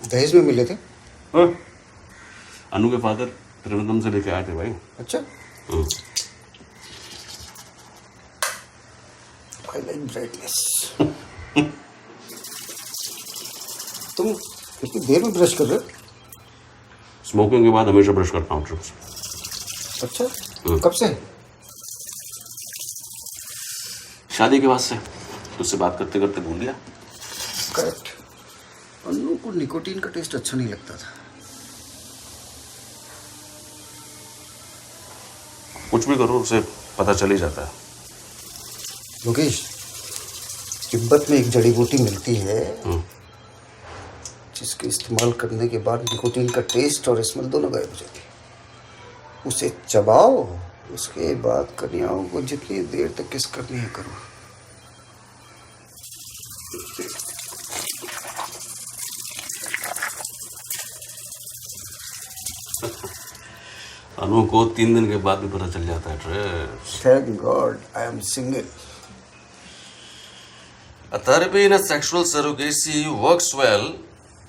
दहेज में मिले थे? हाँ? अनु के फादर त्रिवेंद्रम से लेके आए थे भाई। अच्छा। I like brightness. तुम इतनी देर में ब्रश कर रहे हो? स्मोकिंग के बाद हमेशा ब्रश करता हूँ ट्रिप्स। अच्छा, कब से? शादी के बाद से। तुझसे बात करते करते भूल गया। करेक्ट। अनु को निकोटीन का टेस्ट अच्छा नहीं लगता था। कुछ भी करो उसे पता चल ही जाता है। योगेश, तिब्बत में एक जड़ी बूटी मिलती है जिसके इस्तेमाल करने के बाद निकोटीन का टेस्ट और स्मेल दोनों गायब हो जाती है। उसे चबाओ, उसके बाद कन्याओं को जितनी देर तक किस करनी है करो। अनु को 3 दिन के बाद भी पता चल जाता है trips. Thank God I am single. A therapy in a sexual surrogacy works well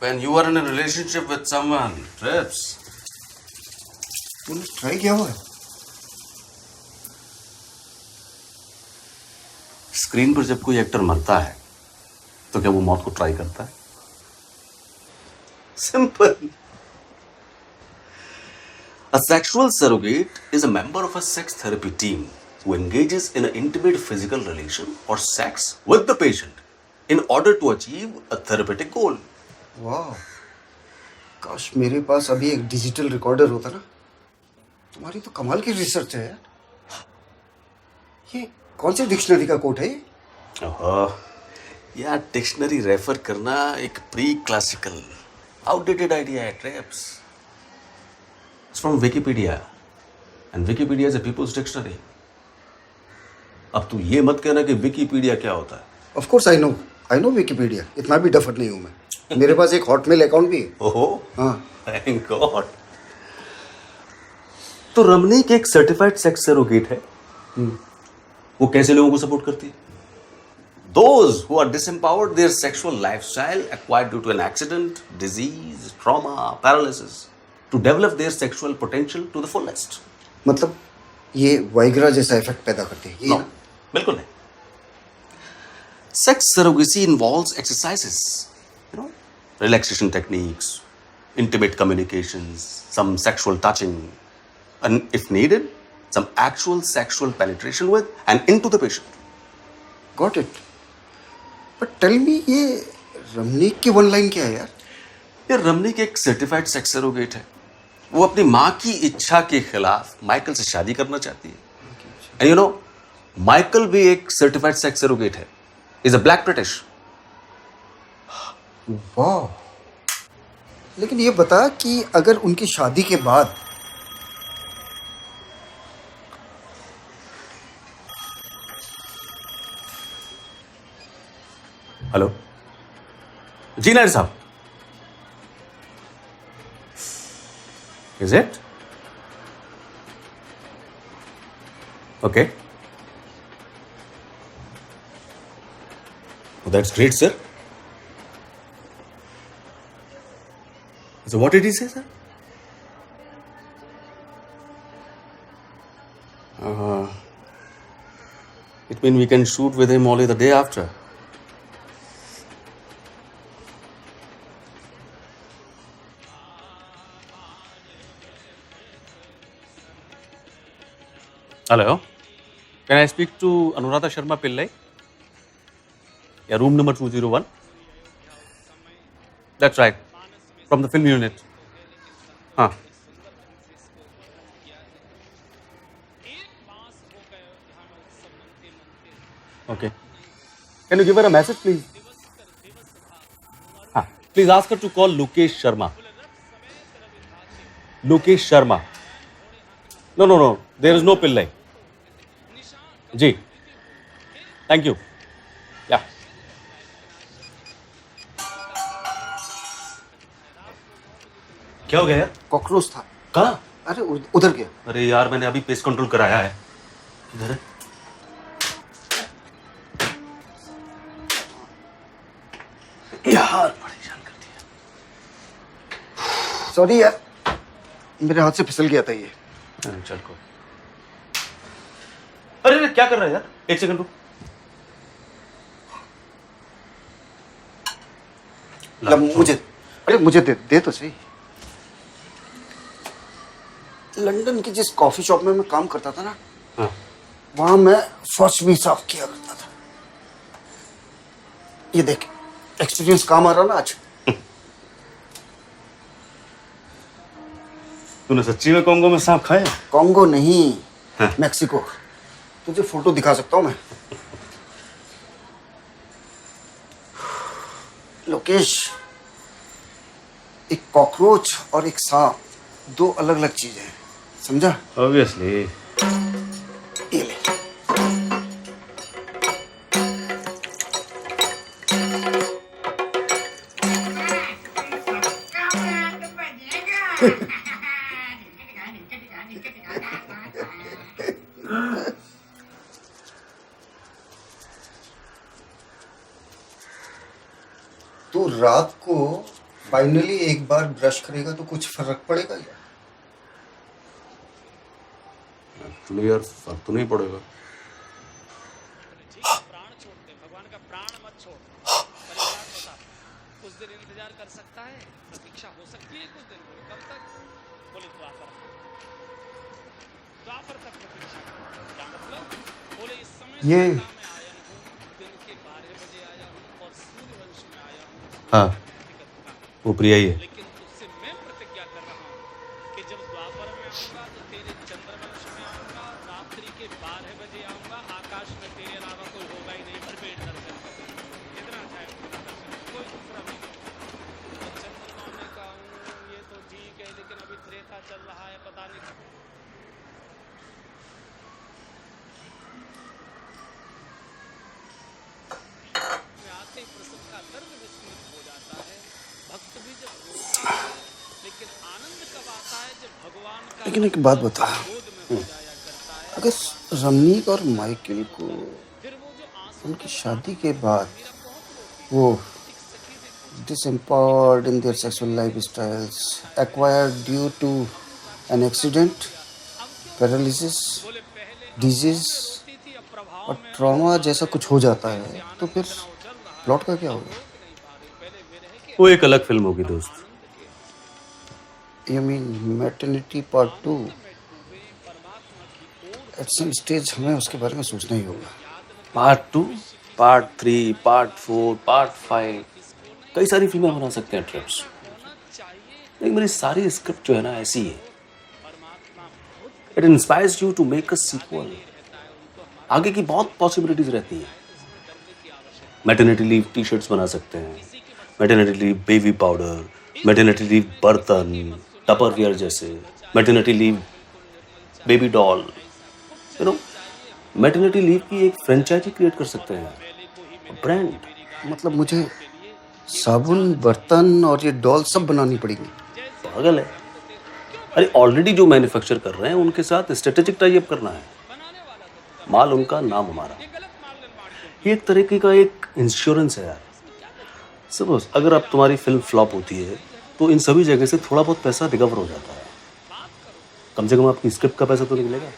when you are in a relationship with someone. Trips. तूने ट्राई किया हुआ है? स्क्रीन पर जब कोई एक्टर मरता है तो क्या वो मौत को ट्राई करता है? Simple. A sexual surrogate is a member of a sex therapy team who engages in an intimate physical relation or sex with the patient in order to achieve a therapeutic goal. वाह, काश मेरे पास अभी एक digital recorder होता ना। तुम्हारी तो कमाल की रिसर्च है यार। ये कौन सी डिक्शनरी का कोट है ये? यार डिक्शनरी रेफर करना एक प्री क्लासिकल आउटडेटेड आइडिया है ट्रेप्स। It's from Wikipedia and Wikipedia is a people's dictionary. अब तू ये मत कहना कि विकीपीडिया क्या होता है। Of course I know Wikipedia. इतना भी डफर नहीं हूँ मैं। मेरे पास एक हॉटमेल अकाउंट भी है। ओहो, हाँ। Thank God. तो रमनीक एक सर्टिफाइड सेक्स सरोगेट है। वो कैसे लोगों को सपोर्ट करती है? Those who are disempowered their sexual lifestyle acquired due to an accident, disease, trauma, paralysis to develop their sexual potential to the fullest. मतलब ये वाइग्रा जैसा इफेक्ट पैदा करती है? No, बिल्कुल नहीं। Sex surrogacy involves exercises, relaxation techniques, intimate communications, some sexual touching, and if needed, some actual sexual penetration with and into the patient. Got it. But tell me, ये रमनीक की one line क्या है यार? ये रमनीक एक certified sex surrogate है। वो अपनी माँ की इच्छा के खिलाफ माइकल से शादी करना चाहती है। एंड यू नो, माइकल भी एक सर्टिफाइड सेक्स सरोगेट है। Is a black British. वाह, लेकिन ये बता कि अगर उनकी शादी के बाद हेलो जी नायर साहब, is it okay? That's great sir. So what did he say, sir? It means we can shoot with him only the day after. Hello. Can I speak to Anuradha Sharma Pillai? Yeah, room number 201. That's right. From the film unit. Huh. Okay. Can you give her a message, please? Please ask her to call Lokesh Sharma. Lokesh Sharma. No. There is no Pillai. Ji. Thank you. Yeah. क्या हो गया यार? Cockroach था। कहाँ? अरे उधर गया। अरे यार मैंने अभी पेस्ट कंट्रोल कराया है। इधर है। यार परेशान कर दिया। सॉरी यार, मेरे हाथ से फिसल गया था ये। चल को। अरे क्या कर रहा है यार? एक सेकंड रुक। मुझे दे तो सही। लंदन की जिस कॉफी शॉप में मैं काम करता था ना, हाँ। वहां मैं फर्श भी साफ किया करता था। ये देख, एक्सपीरियंस काम आ रहा ना आज। तूने सच्ची में कॉन्गो में सांप खाया? कॉन्गो नहीं, हाँ। मैक्सिको। तुझे फोटो दिखा सकता हूं मैं। लोकेश, एक कॉकरोच और एक सांप दो अलग अलग चीजें हैं, समझा? Obviously. ये ले। तो रात को फाइनली एक बार ब्रश करेगा तो कुछ फर्क पड़ेगा क्या? एक्चुअली यार फर्क तो नहीं पड़ेगा। प्राण छोड़ दे, भगवान का प्राण मत छोड़। परिवार बता, कुछ दिन इंतजार कर सकता है? प्रतीक्षा हो सकती है कुछ दिन? बोले कब तक? बोले द्वापर तक प्रतीक्षा। क्या मतलब? बोले इस समय ये मैं आया हूँ, दिन के 12 बजे आया हूँ और सूर्यवंश में आया हूँ। हाँ, वो प्रिया ही है। लेकिन तुझसे मैं प्रतिज्ञा कर रहा हूँ कि जब द्वापर में आऊंगा तो तेरे चंद्रवंश में आऊंगा, रात्रि के 12 बजे आऊंगा, आकाश में तेरे अलावा कोई होगा ही नहीं, भरपेट दर्शन करूंगा। कितना चाहे उतना दर्शन, कोई दूसरा नहीं। तो चंद्रमा में का हूँ, ये तो ठीक है, लेकिन अभी त्रेता चल रहा है, पता नहीं। में आते ही प्रसव का दर्द विस्मृत हो जाता है। भक्त भी जब रोता है, लेकिन आनंद कब आता है जब भगवान का लेकिन एक बात बता, गोद में हो जाया करता है। अगर रमनीक और माइकल को फिर वो जो आंसू उनकी शादी के बाद वो disempowered in their sexual lifestyles, acquired due to an accident, paralysis, disease और ट्रॉमा जैसा कुछ हो जाता है, तो फिर प्लॉट का क्या होगा? वो एक अलग फिल्म होगी दोस्त। You mean maternity part 2? At some stage हमें उसके बारे में सोचना ही होगा। पार्ट 2, पार्ट 3, पार्ट 4, पार्ट 5, कई सारी फिल्में बना सकते हैं ट्रिप्स। लेकिन मेरी सारी स्क्रिप्ट जो है ना ऐसी है, it inspires you to make a sequel. आगे की बहुत पॉसिबिलिटीज रहती हैं। मैटरनिटी लीव टी शर्ट्स बना सकते हैं, maternity leave baby powder, maternity leave बर्तन, टपरवेयर जैसे, maternity leave baby doll, you know, maternity leave की एक फ्रेंचाइजी क्रिएट कर सकते हैं, ब्रांड। मतलब मुझे साबुन, बर्तन और ये डॉल सब बनानी पड़ेगी? पागल है? अरे ऑलरेडी जो मैन्युफैक्चर कर रहे हैं उनके साथ स्ट्रेटेजिक टाई अप करना है। माल उनका, नाम हमारा। ये एक तरीके का एक इंश्योरेंस है यार। सपोज अगर अब तुम्हारी फिल्म फ्लॉप होती है तो इन सभी जगह से थोड़ा बहुत पैसा रिकवर हो जाता है। कम से कम आपकी स्क्रिप्ट का पैसा तो निकलेगा।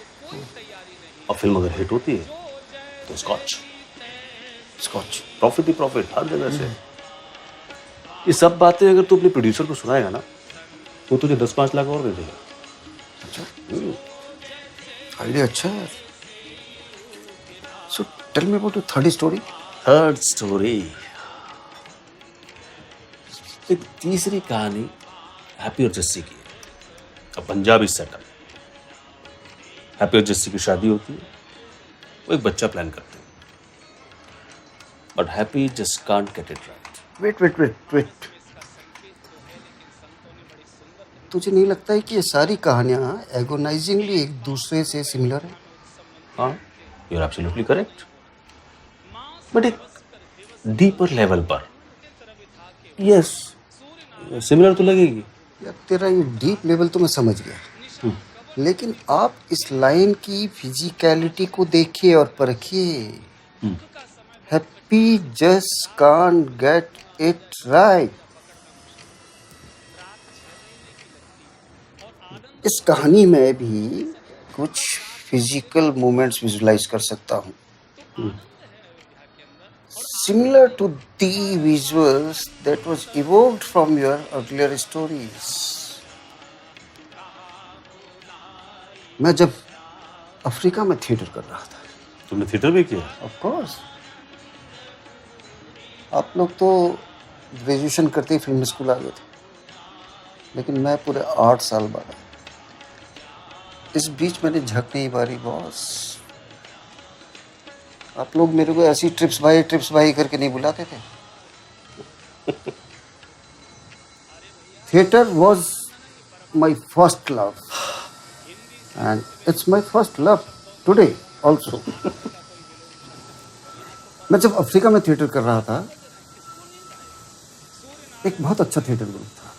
और फिल्म अगर हिट होती है तो स्कॉच प्रॉफिट ही प्रॉफिट हर जगह से। ये सब बातें अगर तू अपने प्रोड्यूसर को सुनाएगा ना तो तुझे 10-5 लाख और दे देगा। आइडिया अच्छा है। So tell me about your third story. Third story, एक तीसरी कहानी हैप्पी और जस्सी की है। पंजाबी सेटअप। हैप्पी और जस्सी की शादी होती है, वो एक बच्चा प्लान करते हैं, but Happy just can't get it right. Wait. तुझे नहीं लगता है कि ये सारी कहानियां एगोनाइजिंगली एक दूसरे से सिमिलर है? हाँ, you are absolutely correct, but एक डीपर लेवल पर यस सिमिलर तो लगेगी। यार तेरा ये डीप लेवल तो मैं समझ गया, लेकिन आप इस लाइन की फिजिकलिटी को देखिए और परखिए। Happy just can't get it right. इस कहानी में भी कुछ फिजिकल मूवमेंट्स विजुलाइज कर सकता हूँ, similar to the visuals that was evoked from your earlier stories. मैं जब अफ्रीका में थिएटर कर रहा था। तुमने थिएटर भी किया? Of course. आप लोग तो ग्रेजुएशन करते ही फिल्म स्कूल आ गए थे, लेकिन मैं पूरे 8 साल बाद आया। इस बीच मैंने झक नहीं मारी बॉस। आप लोग मेरे को ऐसी ट्रिप्स भाई करके नहीं बुलाते थे। Theatre was my first love and it's my first love today also. मैं जब अफ्रीका में थिएटर कर रहा था, एक बहुत अच्छा थिएटर ग्रुप था।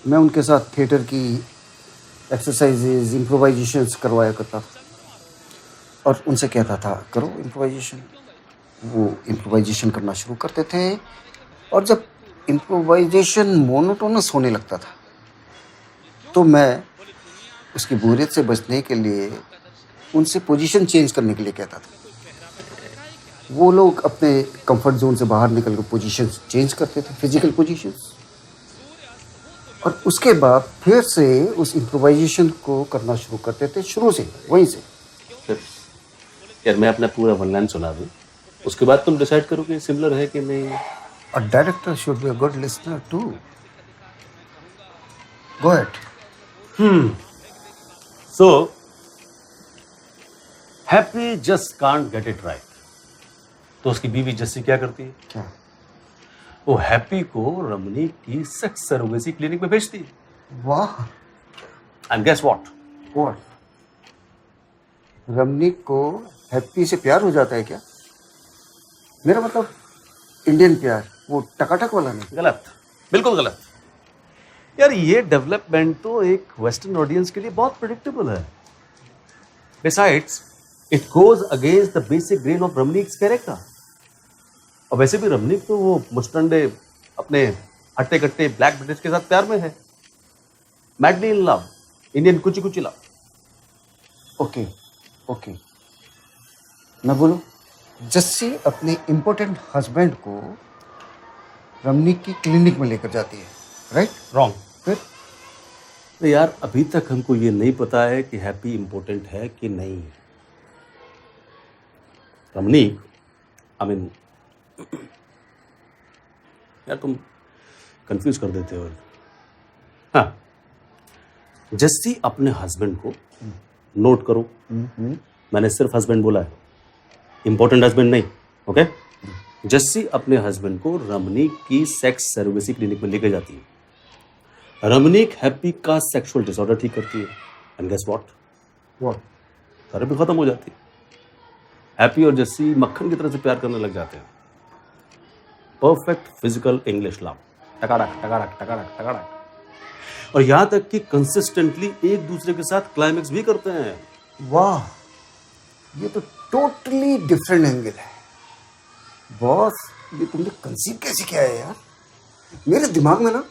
मैं उनके साथ थिएटर की एक्सरसाइजेज, इम्प्रोवाइजेशंस करवाया करता था और उनसे कहता था करो इम्प्रोवाइजेशन। वो इम्प्रोवाइजेशन करना शुरू करते थे और जब इम्प्रोवाइजेशन मोनोटोनस होने लगता था तो मैं उसकी बोरियत से बचने के लिए उनसे पोजीशन चेंज करने के लिए कहता था। वो लोग अपने कंफर्ट जोन से बाहर निकल कर पोजीशन चेंज करते थे, फिजिकल पोजीशंस, और उसके बाद फिर से उस इम्प्रोवाइजेशन को करना शुरू करते थे, शुरू से वहीं से। यार मैं अपना पूरा वन लाइन सुना दूं, उसके बाद तुम डिसाइड करो कि सिमिलर है कि नहीं। A director should be a good listener too. Go ahead. So, happy just can't get it right. तो उसकी बीवी जस्सी क्या करती है? क्या? वो हैप्पी को रमनी की सेक्स सरोगेसी क्लिनिक में भेजती है। वाह। And guess what? What? Ramneek को हैप्पी से प्यार हो जाता है क्या? मेरा मतलब इंडियन प्यार, वो टकाटक वाला नहीं। गलत, बिल्कुल गलत। यार ये डेवलपमेंट तो एक वेस्टर्न ऑडियंस के लिए बहुत प्रेडिक्टेबल है। Besides it goes against the basic grain of Ramneek's character. और वैसे भी रमनीक तो वो मुस्टंडे अपने हट्टे कट्टे ब्लैक ब्रिटिश के साथ प्यार में है, madly in love, Indian Kuchi Kuchi love. Okay, मैं बोलूं, जस्सी अपने इम्पोर्टेंट हस्बैंड को रमनीक की क्लिनिक में लेकर जाती है, राइट? रॉन्ग। फिर तो यार अभी तक हमको ये नहीं पता है कि हैप्पी इंपॉर्टेंट है कि नहीं। रमनीक, आई मीन यार तुम कंफ्यूज कर देते हो। हाँ, जस्सी अपने हस्बैंड को, नोट करो, मैंने सिर्फ हस्बैंड बोला है, इंपॉर्टेंट हस्बैंड नहीं, ओके? जस्सी अपने हस्बैंड को रमनीक की सेक्स सर्विसी क्लिनिक में लेके जाती है। रमनीक हैप्पी का सेक्सुअल डिसऑर्डर ठीक करती है। And guess what? थेरेपी खत्म हो जाती है। हैप्पी और जस्सी मक्खन की तरह से प्यार करने लग जाते हैं। परफेक्ट फिजिकल इंग्लिश लव, टकाड़क टकाड़क टकाड़क टकाड़क। और यहां तक कि कंसिस्टेंटली एक दूसरे के साथ क्लाइमेक्स भी करते हैं। वाह, ये तो टोटली डिफरेंट एंगल है बॉस। ये तुमने कंसीव कैसे किया है यार? मेरे दिमाग में ना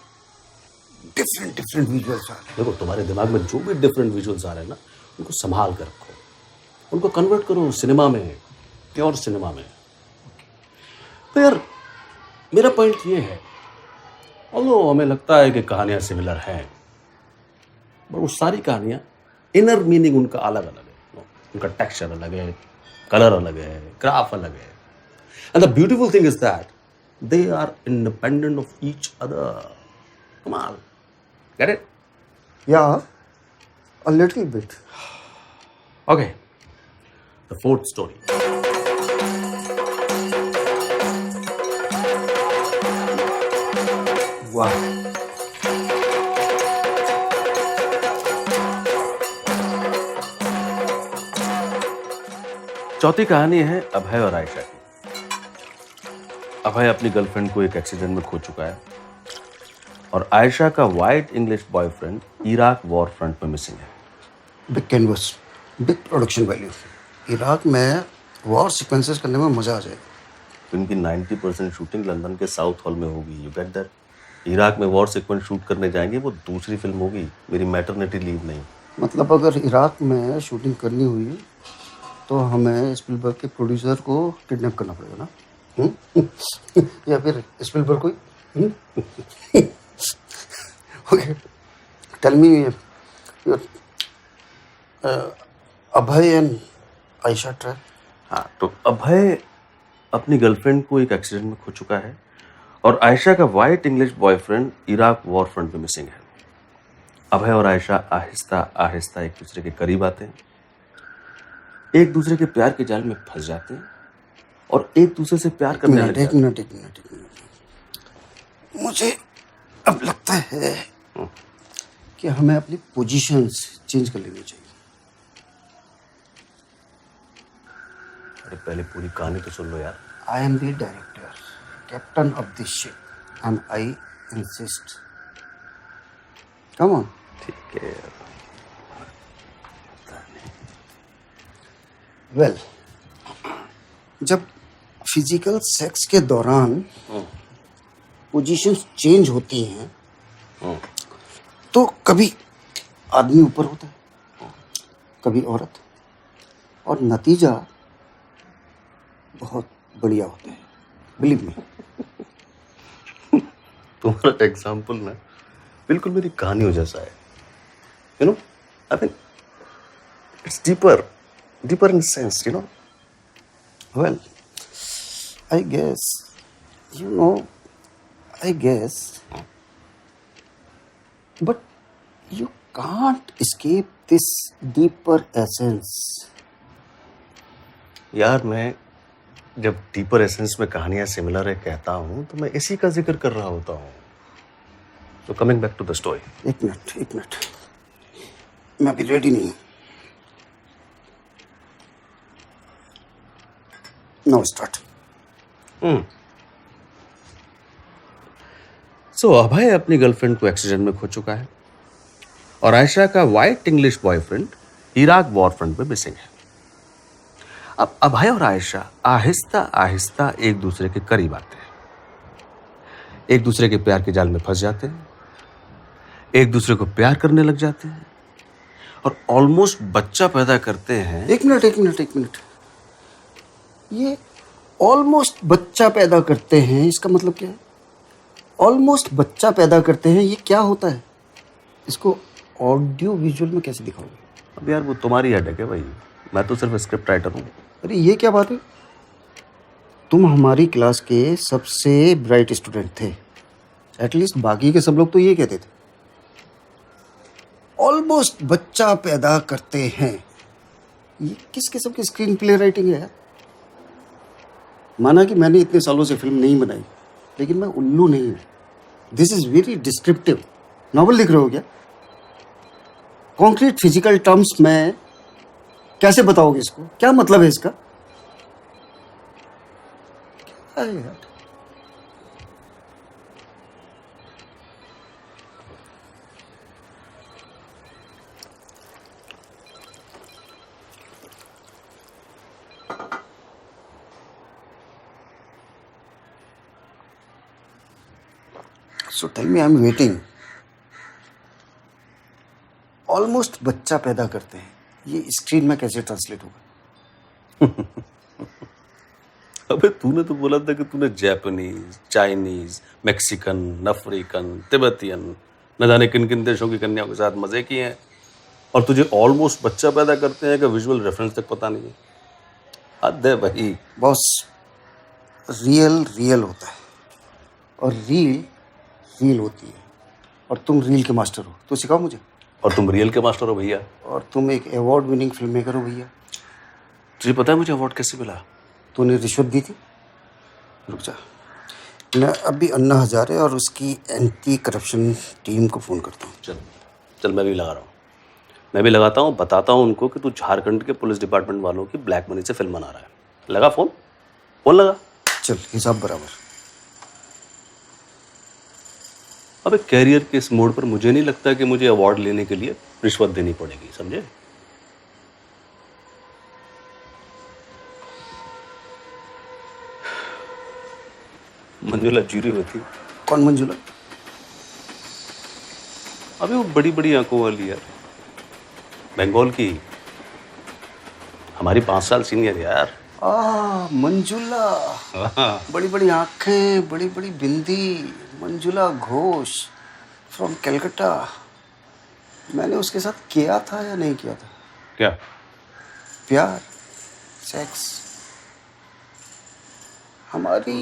डिफरेंट डिफरेंट विजुअल्स आ रहे हैं। देखो, तुम्हारे दिमाग में जो भी डिफरेंट विजुअल्स आ रहे हैं ना, उनको संभाल कर रखो, उनको कन्वर्ट करो सिनेमा में, प्योर सिनेमा में। तो यार, मेरा पॉइंट ये है, ऑल्दो हमें लगता है कि कहानियां सिमिलर हैं, पर वो सारी कहानियां इनर मीनिंग उनका अलग अलग है। उनका टेक्सचर अलग है, कलर अलग है, क्राफ्ट अलग है। And the beautiful thing is that they are independent of each other. कमाल, get it? Yeah a little bit. Okay, the fourth story. वाह, चौथी कहानी है अभय और आयशा की। अभय अपनी गर्लफ्रेंड को एक एक्सीडेंट में खो चुका है और आयशा का white English boyfriend Iraq war front में मिसिंग है। Big canvas, big production value. Iraq में वॉर सीक्वेंसेस करने में मजा आ जाएगा। तो इनकी 90% शूटिंग लंदन के साउथ हॉल में होगी। You get that? इराक में वॉर सीक्वेंस शूट करने जाएंगे, वो दूसरी फिल्म होगी, मेरी मैटरनिटी लीव नहीं। मतलब अगर इराक में शूटिंग करनी हुई तो हमें स्पिलबर्ग के प्रोड्यूसर को किडनैप करना पड़ेगा ना? या फिर स्पिलबर्ग कोई? Okay, tell me Abhay and Ayesha track. हाँ, तो अभय अपनी गर्लफ्रेंड को एक एक्सीडेंट में खो चुका है और आयशा का white English boyfriend Iraq war front में मिसिंग है। अभय और आयशा आहिस्ता आहिस्ता एक दूसरे के करीब आते हैं, एक दूसरे के प्यार के जाल में फंस जाते हैं और एक दूसरे से प्यार करने लग एक जाते हैं। मिनट। मुझे अब लगता है कि हमें अपनी पोजीशंस चेंज कर लेनी चाहिए। अरे पहले पूरी कहानी तो सुन लो यार। I am the director, captain of this ship, and I insist. Come on. ठीक है। वेल, जब फिजिकल सेक्स के दौरान पोजीशंस चेंज होती हैं तो कभी आदमी ऊपर होता है, कभी औरत, और नतीजा बहुत बढ़िया होता है, बिलीव मी। तुम्हारा एग्जाम्पल ना बिल्कुल मेरी कहानियों जैसा है। You know, I mean it's deeper in sense, you know. Well, I guess, but you can't escape this deeper essence. यार, मैं जब डीपर एसेंस में कहानियां सिमिलर है कहता हूं तो मैं इसी का जिक्र कर रहा होता हूं। तो coming back to the story. एक मिनट, मैं अभी रेडी नहीं हूँ। Now start. सो अभय अपनी गर्लफ्रेंड को एक्सीडेंट में खो चुका है और आयशा का white English boyfriend Iraq war front में मिसिंग है। अब अभय और आयशा आहिस्ता आहिस्ता एक दूसरे के करीब आते हैं, एक दूसरे के प्यार के जाल में फंस जाते हैं, एक दूसरे को प्यार करने लग जाते हैं और ऑलमोस्ट बच्चा पैदा करते हैं। एक मिनट। ये ऑलमोस्ट बच्चा पैदा करते हैं, इसका मतलब क्या है? ऑलमोस्ट बच्चा पैदा करते हैं, ये क्या होता है? इसको ऑडियो विजुअल में कैसे दिखाओगे? अब यार, वो तुम्हारी हेडेक है भाई, मैं तो सिर्फ स्क्रिप्ट राइटर हूँ। अरे ये क्या बात है? तुम हमारी क्लास के सबसे ब्राइट स्टूडेंट थे, एटलीस्ट बाकी के सब लोग तो ये कहते थे। ऑलमोस्ट बच्चा पैदा करते हैं, ये किस किस्म की स्क्रीन प्ले राइटिंग है यार? माना कि मैंने इतने सालों से फिल्म नहीं बनाई, लेकिन मैं उल्लू नहीं हूं। This is very descriptive. Novel लिख रहे हो क्या? कॉन्क्रीट फिजिकल टर्म्स में कैसे बताओगे इसको? क्या मतलब है इसका? क्या है यार? So tell me, I'm waiting. Almost बच्चा पैदा करते हैं, ये स्क्रीन में कैसे ट्रांसलेट होगा? अबे तूने तो बोला था कि तूने Japanese, Chinese, Mexican, African, Tibetan, न जाने किन किन देशों की कन्याओं के साथ मजे किए हैं, और तुझे ऑलमोस्ट बच्चा पैदा करते हैं कि विजुअल रेफरेंस तक पता नहीं है। हद है भाई। बॉस, रियल रियल होता है और रील रील होती है, और तुम रील के मास्टर हो, तो सिखाओ मुझे। और तुम रियल के मास्टर हो भैया। और तुम एक अवार्ड विनिंग फिल्म मेकर हो भैया। तुझे पता है मुझे अवार्ड कैसे मिला? तूने रिश्वत दी थी? रुक जा, मैं अभी अन्ना हजारे और उसकी एंटी करप्शन टीम को फ़ोन करता हूँ। चल चल, मैं भी लगा रहा हूँ। मैं भी लगाता हूँ, बताता हूँ उनको कि तू झारखंड के पुलिस डिपार्टमेंट वालों की ब्लैक मनी से फिल्म बना रहा है। लगा फोन? फोन लगा। चल, हिसाब बराबर। अबे कैरियर के इस मोड़ पर मुझे नहीं लगता कि मुझे अवार्ड लेने के लिए रिश्वत देनी पड़ेगी, समझे? मंजुला जीरी होती। कौन मंजुला? अबे वो बड़ी बड़ी आंखों वाली यार, बंगाल की, हमारी 5 साल सीनियर यार। मंजुला, बड़ी बड़ी आंखें, बड़ी बड़ी बिंदी, मंजुला घोष फ्रॉम कलकत्ता। मैंने उसके साथ किया था या नहीं किया था? क्या? प्यार, सेक्स। हमारी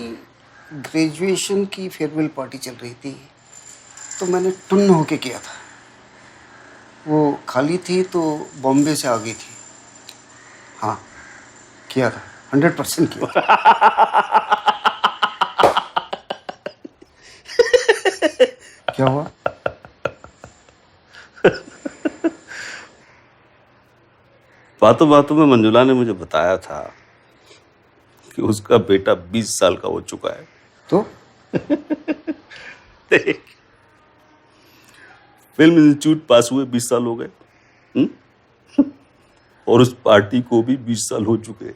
ग्रेजुएशन की फेयरवेल पार्टी चल रही थी, तो मैंने टुन्न होके किया था। वो खाली थी तो बॉम्बे से आ गई थी। हाँ, किया था, 100% किया था। क्या हुआ? बातों बातों में मंजुला ने मुझे बताया था कि उसका बेटा 20 साल का हो चुका है। तो देख, फिल्म इंस्टीट्यूट पास हुए 20 साल हो गए, और उस पार्टी को भी 20 साल हो चुके हैं।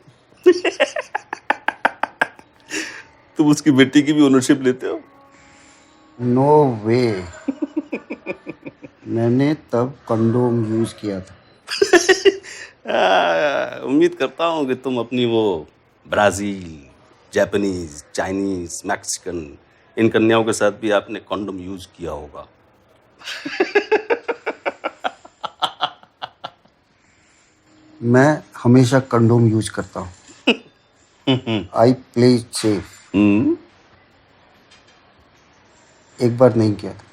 तुम उसकी बेटी की भी ओनरशिप लेते हो? नो वे। मैंने तब कंडोम यूज किया था। उम्मीद करता हूं कि तुम अपनी वो ब्राजील, जापानीज, चाइनीज, मैक्सिकन, इन कन्याओं के साथ भी आपने कंडोम यूज किया होगा। मैं हमेशा कंडोम यूज करता हूँ। I play safe. एक बार नहीं किया था,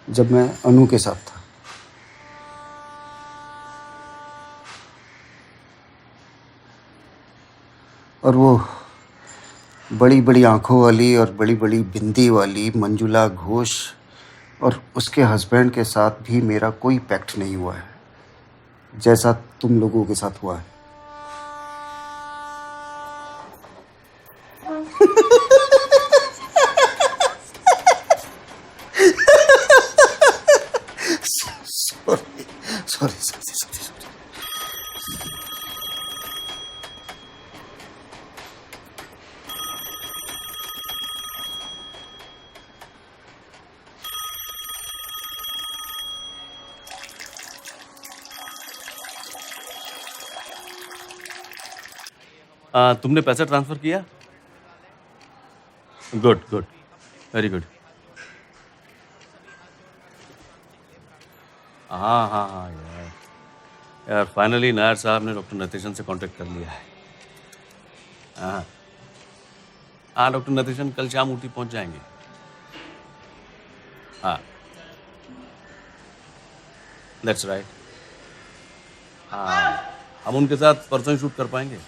जब मैं अनु के साथ था। और वो बड़ी बड़ी आंखों वाली और बड़ी बड़ी बिंदी वाली मंजुला घोष और उसके हस्बैंड के साथ भी मेरा कोई पैक्ट नहीं हुआ है, जैसा तुम लोगों के साथ हुआ है। सॉरी। तुमने पैसा ट्रांसफर किया? Good good, very good. हाँ यार फाइनली नायर साहब ने डॉक्टर नतीशन से कांटेक्ट कर लिया है। हाँ डॉक्टर नतीशन कल शाम ऊटी पहुंच जाएंगे। हाँ दैट्स राइट। हाँ, हम उनके साथ परसों शूट कर पाएंगे।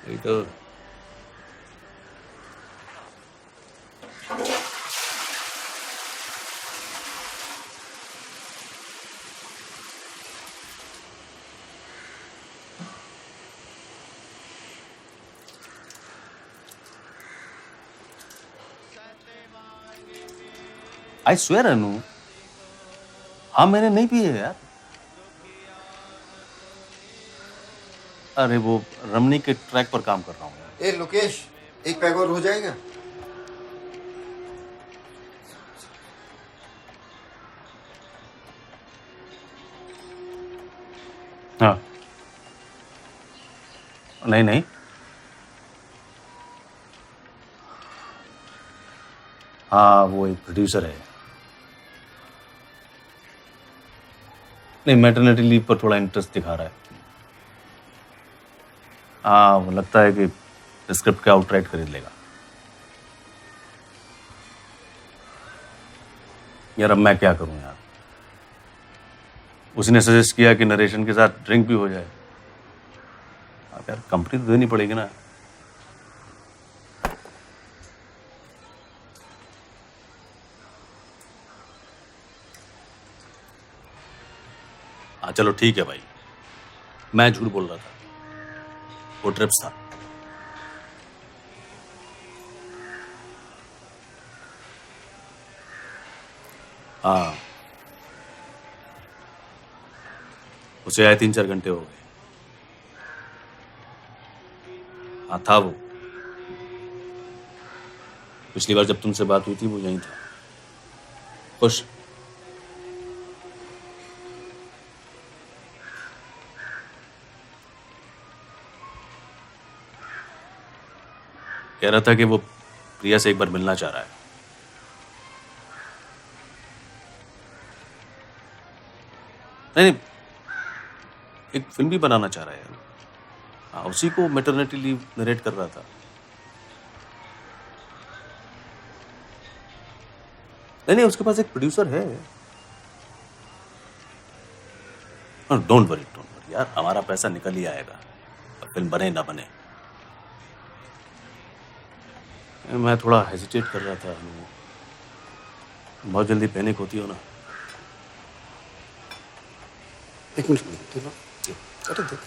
यही तो। आई स्वेयर अनु, हाँ मैंने नहीं पिए यार। अरे वो रमनी के ट्रैक पर काम कर रहा हूँ यार। ए लोकेश, एक पैग और हो जाएगा? हाँ, नहीं नहीं, हाँ वो एक प्रोड्यूसर है। नहीं, मैटरनिटी लीव पर थोड़ा इंटरेस्ट दिखा रहा है। हाँ, वो लगता है कि स्क्रिप्ट का आउटराइट खरीद लेगा। यार अब मैं क्या करूं यार, उसने सजेस्ट किया कि नरेशन के साथ ड्रिंक भी हो जाए। अब यार कंपनी तो देनी पड़ेगी ना। हाँ चलो ठीक है भाई, मैं झूठ बोल रहा था, वो ट्रिप्स था। हाँ, उसे आए 3-4 घंटे हो गए। हाँ था वो, पिछली बार जब तुमसे बात हुई थी वो यहीं था। खुश? कह रहा था कि वो प्रिया से एक बार मिलना चाह रहा है। नहीं नहीं, एक फिल्म भी बनाना चाह रहा है यार। हाँ, उसी को मैटरनिटी लीव नरेट कर रहा था। नहीं नहीं, उसके पास एक प्रोड्यूसर है। डोंट वरी यार, हमारा पैसा निकल ही आएगा, अब फिल्म बने ना बने। मैं थोड़ा हेजिटेट कर रहा था, बहुत जल्दी पैनिक होती हो ना। एक मिनट, अरे देख।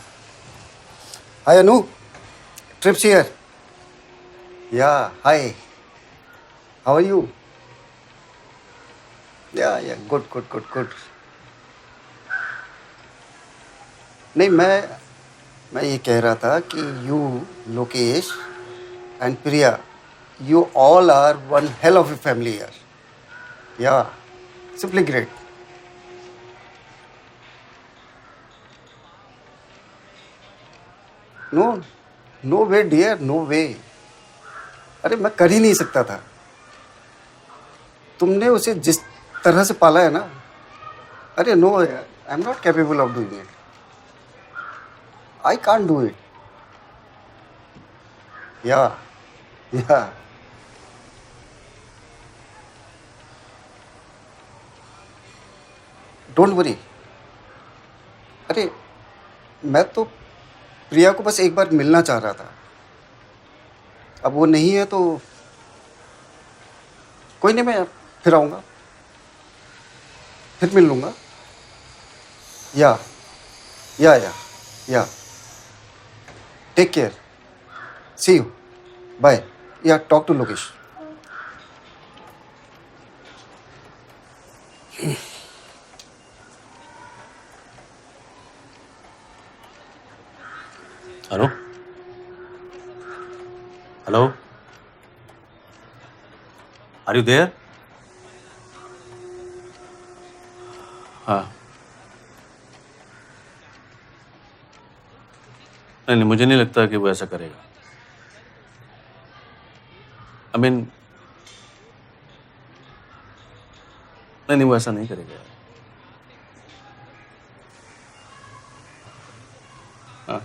हाय अनु, ट्रिप्स हियर। या हाय, हाउ आर यू? या गुड गुड गुड गुड। नहीं, मैं ये कह रहा था कि you, Lokesh and Priya, you all are one hell of a family here. Yeah, simply great. No, no way dear, no way. अरे मैं कर ही नहीं सकता था। तुमने उसे जिस तरह से पाला है ना, अरे no, I am not capable of doing it. I can't do it. Yeah yeah don't worry. अरे मैं तो प्रिया को बस एक बार मिलना चाह रहा था। अब वो नहीं है तो कोई नहीं, मैं फिर आऊँगा, फिर मिल लूँगा। या yeah yeah yeah take care, see you, bye. Yeah talk to Lokesh. Hello hello, are you there? हाँ, नहीं मुझे नहीं लगता कि वो ऐसा करेगा। आई मीन, नहीं वो ऐसा नहीं करेगा। हाँ,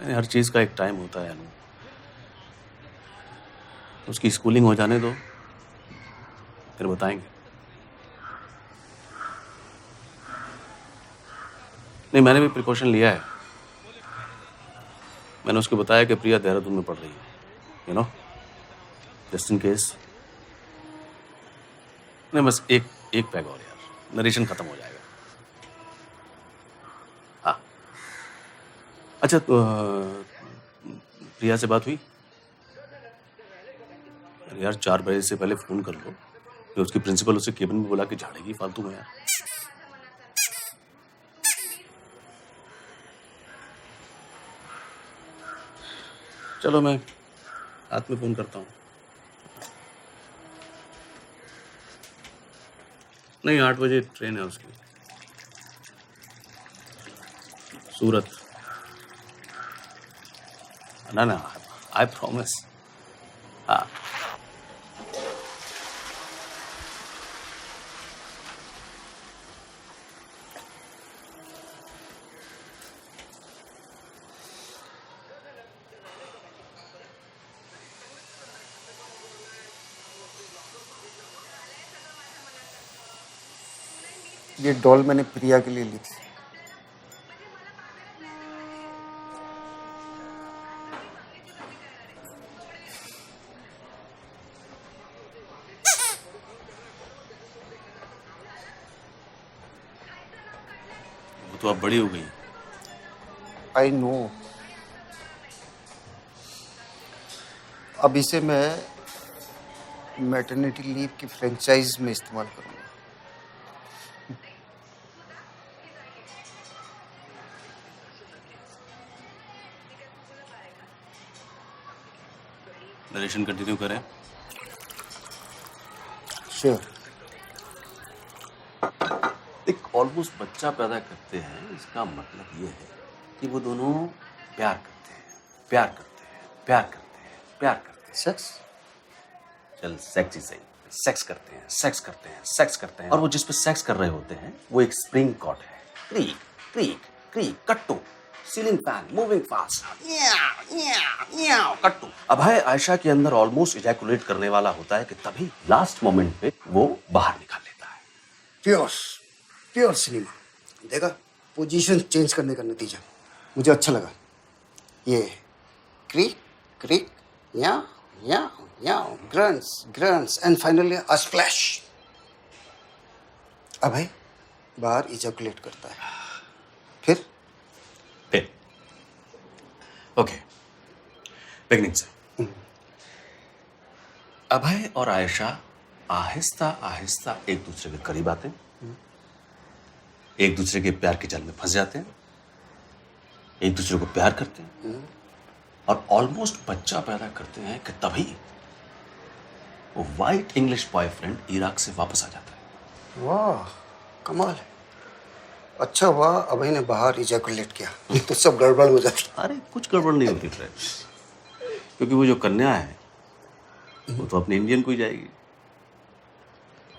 हर चीज़ का एक टाइम होता है अनु। उसकी स्कूलिंग हो जाने दो, फिर बताएंगे। नहीं, मैंने भी प्रिकॉशन लिया है। मैंने उसको बताया कि प्रिया देहरादून में पढ़ रही है, you know, just in case. नहीं बस एक पैग और यार, नरेशन खत्म हो जाएगा। हाँ अच्छा, तो प्रिया से बात हुई? अरे यार 4 बजे से पहले फोन कर लो, कि उसकी प्रिंसिपल उसे केबिन में बुला के झाड़ेगी फालतू में यार। चलो मैं रात में फोन करता हूँ। नहीं, 8 बजे ट्रेन है उसकी, सूरत। ना ना, आई प्रॉमिस। हाँ, ये डॉल मैंने प्रिया के लिए ली थी। वो तो अब बड़ी हो गई। I know. अब इसे मैं मैटरनिटी लीव की फ्रेंचाइज में इस्तेमाल करूंगा। नरेशन कंटिन्यू करें। श्योर। एक ऑलमोस्ट बच्चा पैदा करते हैं, इसका मतलब ये है कि वो दोनों प्यार करते हैं, प्यार करते हैं, प्यार करते हैं, प्यार करते हैं। सेक्स? चल सेक्स ही सही, सेक्स करते हैं, सेक्स करते हैं, सेक्स करते हैं। और वो जिस पे सेक्स कर रहे होते हैं वो एक स्प्रिंग कॉर्ड है। क्रीक क्रीक क्रीक, कट्टू, सीलिंग फैन, मूविंग फास्ट, कट्टू। अब है आयशा के अंदर ऑलमोस्ट इजैकुलेट करने वाला होता है कि तभी लास्ट मोमेंट पे वो बाहर निकाल लेता है। Pure pure cinema. देखा, पोजीशन चेंज करने का नतीजा मुझे अच्छा लगा। ये क्रीक क्रीक, या grunts grunts and finally a splash. अब है बाहर इजैकुलेट करता है, फिर ओके, बिगनिंग से। अभय और आयशा आहिस्ता आहिस्ता एक दूसरे के करीब आते हैं, एक दूसरे के प्यार के जाल में फंस जाते हैं, एक दूसरे को प्यार करते हैं और ऑलमोस्ट बच्चा पैदा करते हैं कि तभी वो वाइट इंग्लिश बॉयफ्रेंड इराक से वापस आ जाता है। वाह, कमाल है। अच्छा हुआ अभय ने बाहर इजैकुलेट किया, तो सब गड़बड़ हो जाती। अरे कुछ गड़बड़ नहीं होती फ्रेंड्स, क्योंकि वो जो कन्या है वो तो अपने इंडियन को ही जाएगी।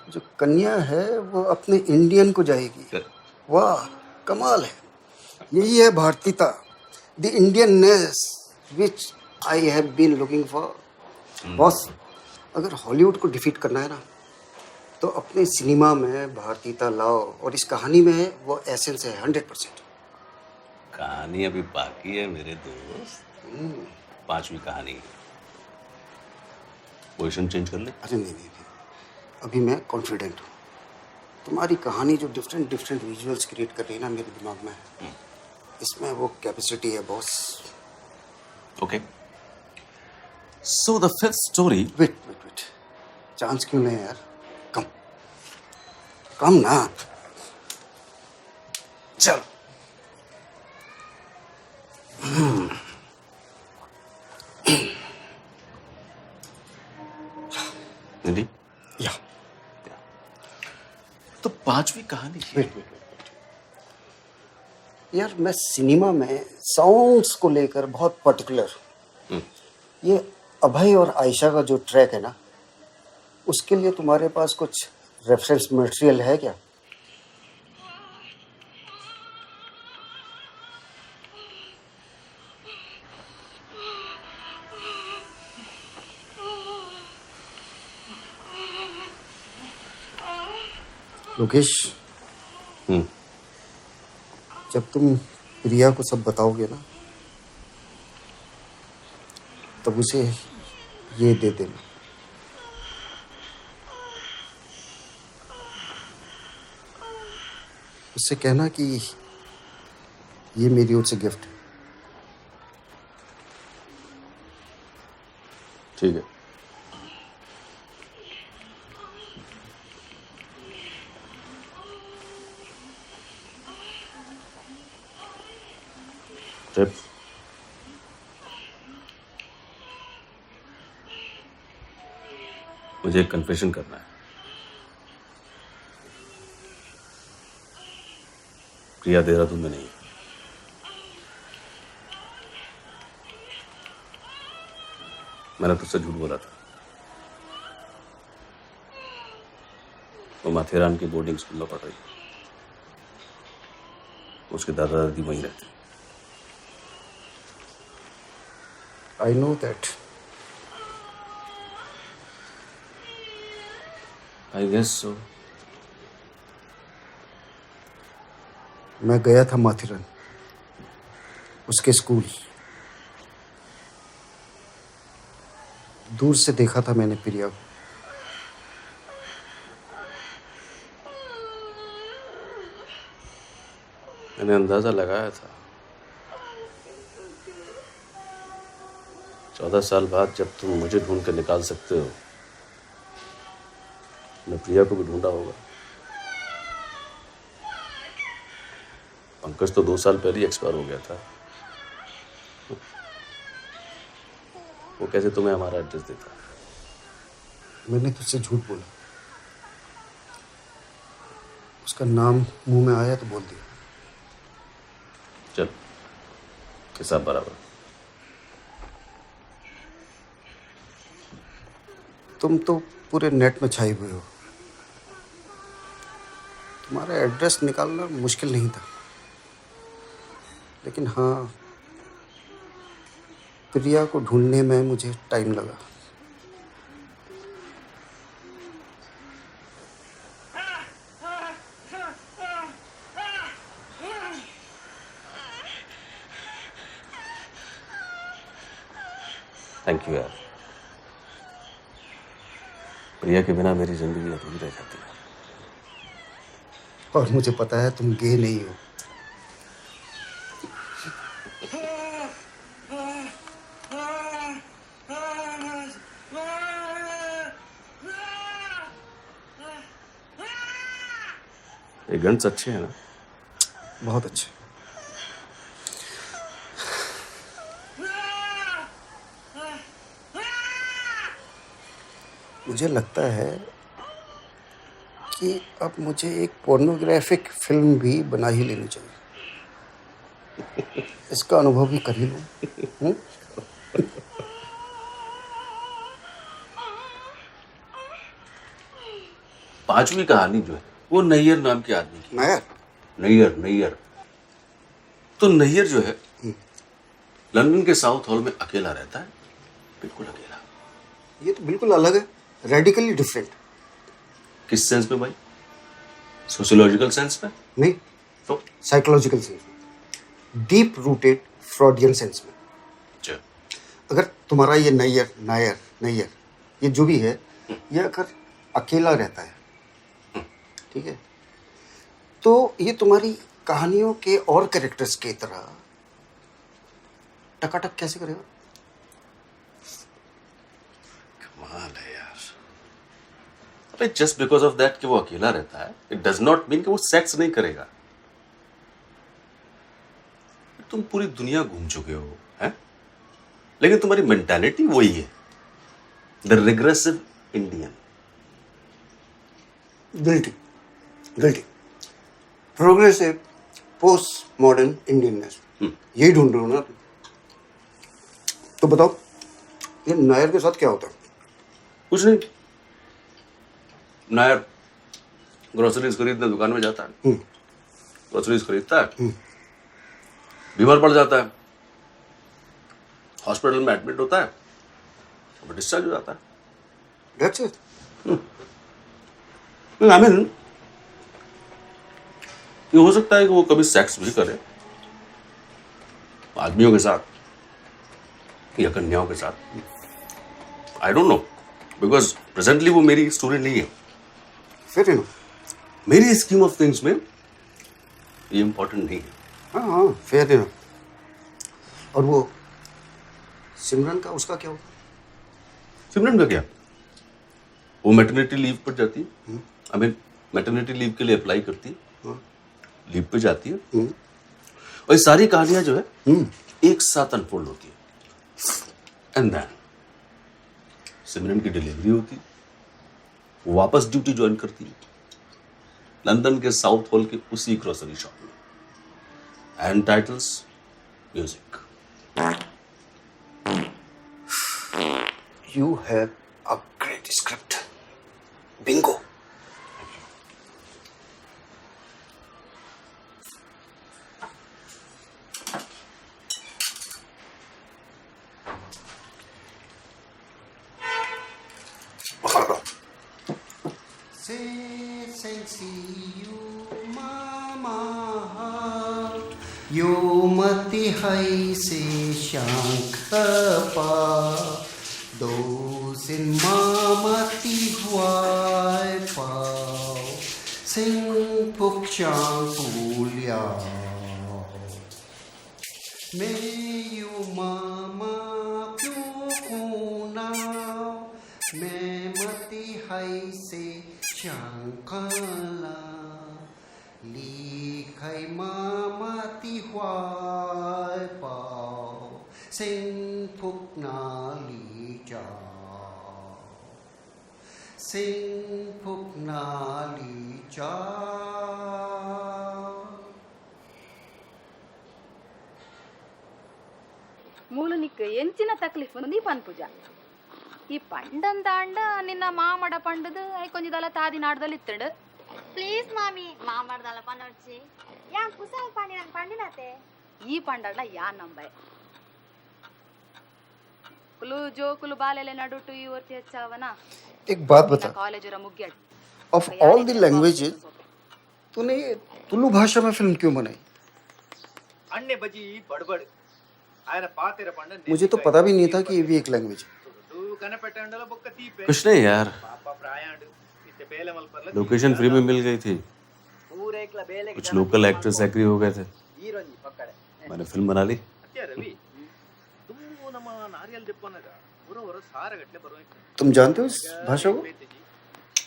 जो कन्या है वो अपने इंडियन को जाएगी। वाह, कमाल है। यही है भारतीयता, the Indianness which I have been looking for. Boss, अगर हॉलीवुड को डिफीट करना है ना, तो अपने सिनेमा में भारतीयता लाओ, और इस कहानी में वो एसेंस है 100%। कहानी अभी बाकी है मेरे दोस्त, 5वीं कहानी। पोजीशन चेंज कर ले। अरे नहीं, अभी मैं कॉन्फिडेंट हूँ। तुम्हारी कहानी जो डिफरेंट डिफरेंट विजुअल्स क्रिएट कर रही है ना मेरे दिमाग में, इसमें वो कैपेसिटी है boss. Okay, so the fifth story. Wait, chance क्यों नहीं यार? कम ना, चल। रेडी? या तो 5वीं कहानी वेट, यार मैं सिनेमा में साउंड्स को लेकर बहुत पर्टिकुलर। ये अभय और आयशा का जो ट्रैक है ना, उसके लिए तुम्हारे पास कुछ रेफरेंस मटेरियल है क्या? लोकेश, जब तुम प्रिया को सब बताओगे ना, तब उसे ये दे देना। उससे कहना कि ये मेरी ओर से गिफ्ट है। ठीक है। ट्रिप मुझे एक कन्फेशन करना है। प्रिया देहरादून में नहीं है। मैंने तुझसे झूठ बोला था। वो माथेरान की बोर्डिंग स्कूल में पढ़ रही है। उसके दादा दादी वहीं रहते हैं। I know that. I guess so. मैं गया था माथेरन, उसके स्कूल। दूर से देखा था मैंने प्रिया को। मैंने अंदाजा लगाया था। 14 साल बाद जब तुम मुझे ढूंढ कर निकाल सकते हो, मैं प्रिया को भी ढूंढा होगा। पंकज तो 2 साल पहले ही एक्सपायर हो गया था। वो कैसे तुम्हें हमारा एड्रेस देता? मैंने तुझसे झूठ बोला। उसका नाम मुंह में आया तो बोल दिया। चल, हिसाब बराबर। तुम तो पूरे नेट में छाए हुए हो। तुम्हारा एड्रेस निकालना मुश्किल नहीं था, लेकिन हाँ, प्रिया को ढूंढने में मुझे टाइम लगा। थैंक यू यार। प्रिया के बिना मेरी जिंदगी अधूरी रह जाती है। और मुझे पता है तुम गे नहीं हो। ये गन्स अच्छे हैं ना? बहुत अच्छे। मुझे लगता है कि अब मुझे एक पोर्नोग्राफिक फिल्म भी बना ही लेनी चाहिए। इसका अनुभव भी कर ही लूं। 5वीं कहानी जो है वो नैयर नाम के आदमी की। नायर? नैयर। तो नैयर जो है लंदन के साउथ हॉल में अकेला रहता है, बिल्कुल अकेला। ये तो बिल्कुल अलग है, रेडिकली डिफरेंट। किस सेंस में भाई? सोशियोलॉजिकल सेंस में? नहीं, तो साइकोलॉजिकल सेंस में, डीप रूटेड फ्रॉडियन सेंस में। अच्छा। अगर तुम्हारा ये नायर ये जो भी है, ये अगर अकेला रहता है, ठीक है, तो ये तुम्हारी कहानियों के और कैरेक्टर्स की तरह टकाटक कैसे करेगा? कमाल है यार। अबे जस्ट बिकॉज ऑफ दैट कि वो अकेला रहता है, इट डज नॉट मीन कि वो सेक्स नहीं करेगा। तुम पूरी दुनिया घूम चुके हो, हैं? लेकिन तुम्हारी मेंटालिटी वही है, the regressive Indian. Guilty progressive post modern Indianness, यही ढूंढ रहे हो ना? तो बताओ, ये नायर के साथ क्या होता है? कुछ नहीं। नायर ग्रोसरीज खरीदने दुकान में जाता है, ग्रोसरीज खरीदता है, बीमार पड़ जाता है, हॉस्पिटल में एडमिट होता है, और डिस्चार्ज हो जाता है। That's it. आई मीन ये हो सकता है कि वो कभी सेक्स भी करे आदमियों के साथ या कन्याओं के साथ। I don't know, because presently वो मेरी स्टोरी नहीं है। फिर ना, मेरी स्कीम ऑफ थिंग्स में ये इंपॉर्टेंट नहीं है। हाँ, फेयर है ना। और वो सिमरन का, उसका क्या होगा? सिमरन का क्या? वो मैटरनिटी लीव पर जाती है, आई मीन मैटरनिटी लीव के लिए अप्लाई करती है, लीव पे जाती है, और ये सारी कहानियां जो है एक साथ अनफोल्ड होती है। एंड देन सिमरन की डिलीवरी होती है, वो वापस ड्यूटी ज्वाइन करती है लंदन के साउथ हॉल के उसी ग्रोसरी शॉप में। And titles, music. You have a great script. Bingo. योमति है से शंखपा दोसिन मामति हुआय पाओ सिंह पुक्षां पुल्या मैं यू मामा क्यों कुनाओ मैं मति है से शंखला लिखाई मामति हुआय पाओ सिंह पुकना ली जाओ सिंह पुकना ली जाओ ಮೂಲ ನಿಕ್ಕ ಎಂಚಿನ ತಕ್ಲೀಫ್ ನೀ ಪನ್ಪುಜ ಈ ಪಂಡಂದಾಂಡ ನಿನ್ನ ಮಾಮಡ ಪಂಡದು ಐ ಕೊಂಜಿದಲ ತಾದಿ ನಾಡ್ದಲ್ಲಿ ಇತ್ತಂಡು ప్లీజ్ మామీ మామర్దాల పని వచ్చి యా కుసాల్ పని నన్ను పండినతే ಈ ಪಂಡಲ್ಲ ಯಾ ನಂಬೈ ಕುಲು ಜೋಕುಲು ಬಾಲೆಲೆ ನಡುಟು ಈ ವರ್ತಿ ಹೆಚ್ಚಾವನ एक बात बता ಕಾಲೇಜರ ಮುಗ್ಗೆಡ್ ऑफ ऑल द लैंग्वेजेस तूने ये तुलु भाषा में फिल्म क्यों बनाई अन्य बजी बड़बड़ आयर पातेर पंड मुझे तो पता भी नहीं था कि ये भी एक लैंग्वेज है तू कनपेटंडल बొక్క తీపే कुछ नहीं यार, పాప ప్రాయాండ్ इते बेलमल परले लोकेशन फ्री में मिल गई थी. ಊರೇಕ್ಲ ಬೇಲೆ कुछ लोकल एक्टर्स एग्री हो गए थे. ಹೀರೋನಿ ಪಕ್ಕಡೆ मैंने फिल्म बना ली. ಅತ್ಯ ರವಿ ತುಮ್ಮು ನಮ್ಮ ನಾರಿಯಲ್ ದಿಪ್ಪನಗ ಊರವರು ಸಾರಗಟ್ಲೆ ಬರೋಯ್ತು तुम जानते हो इस भाषा को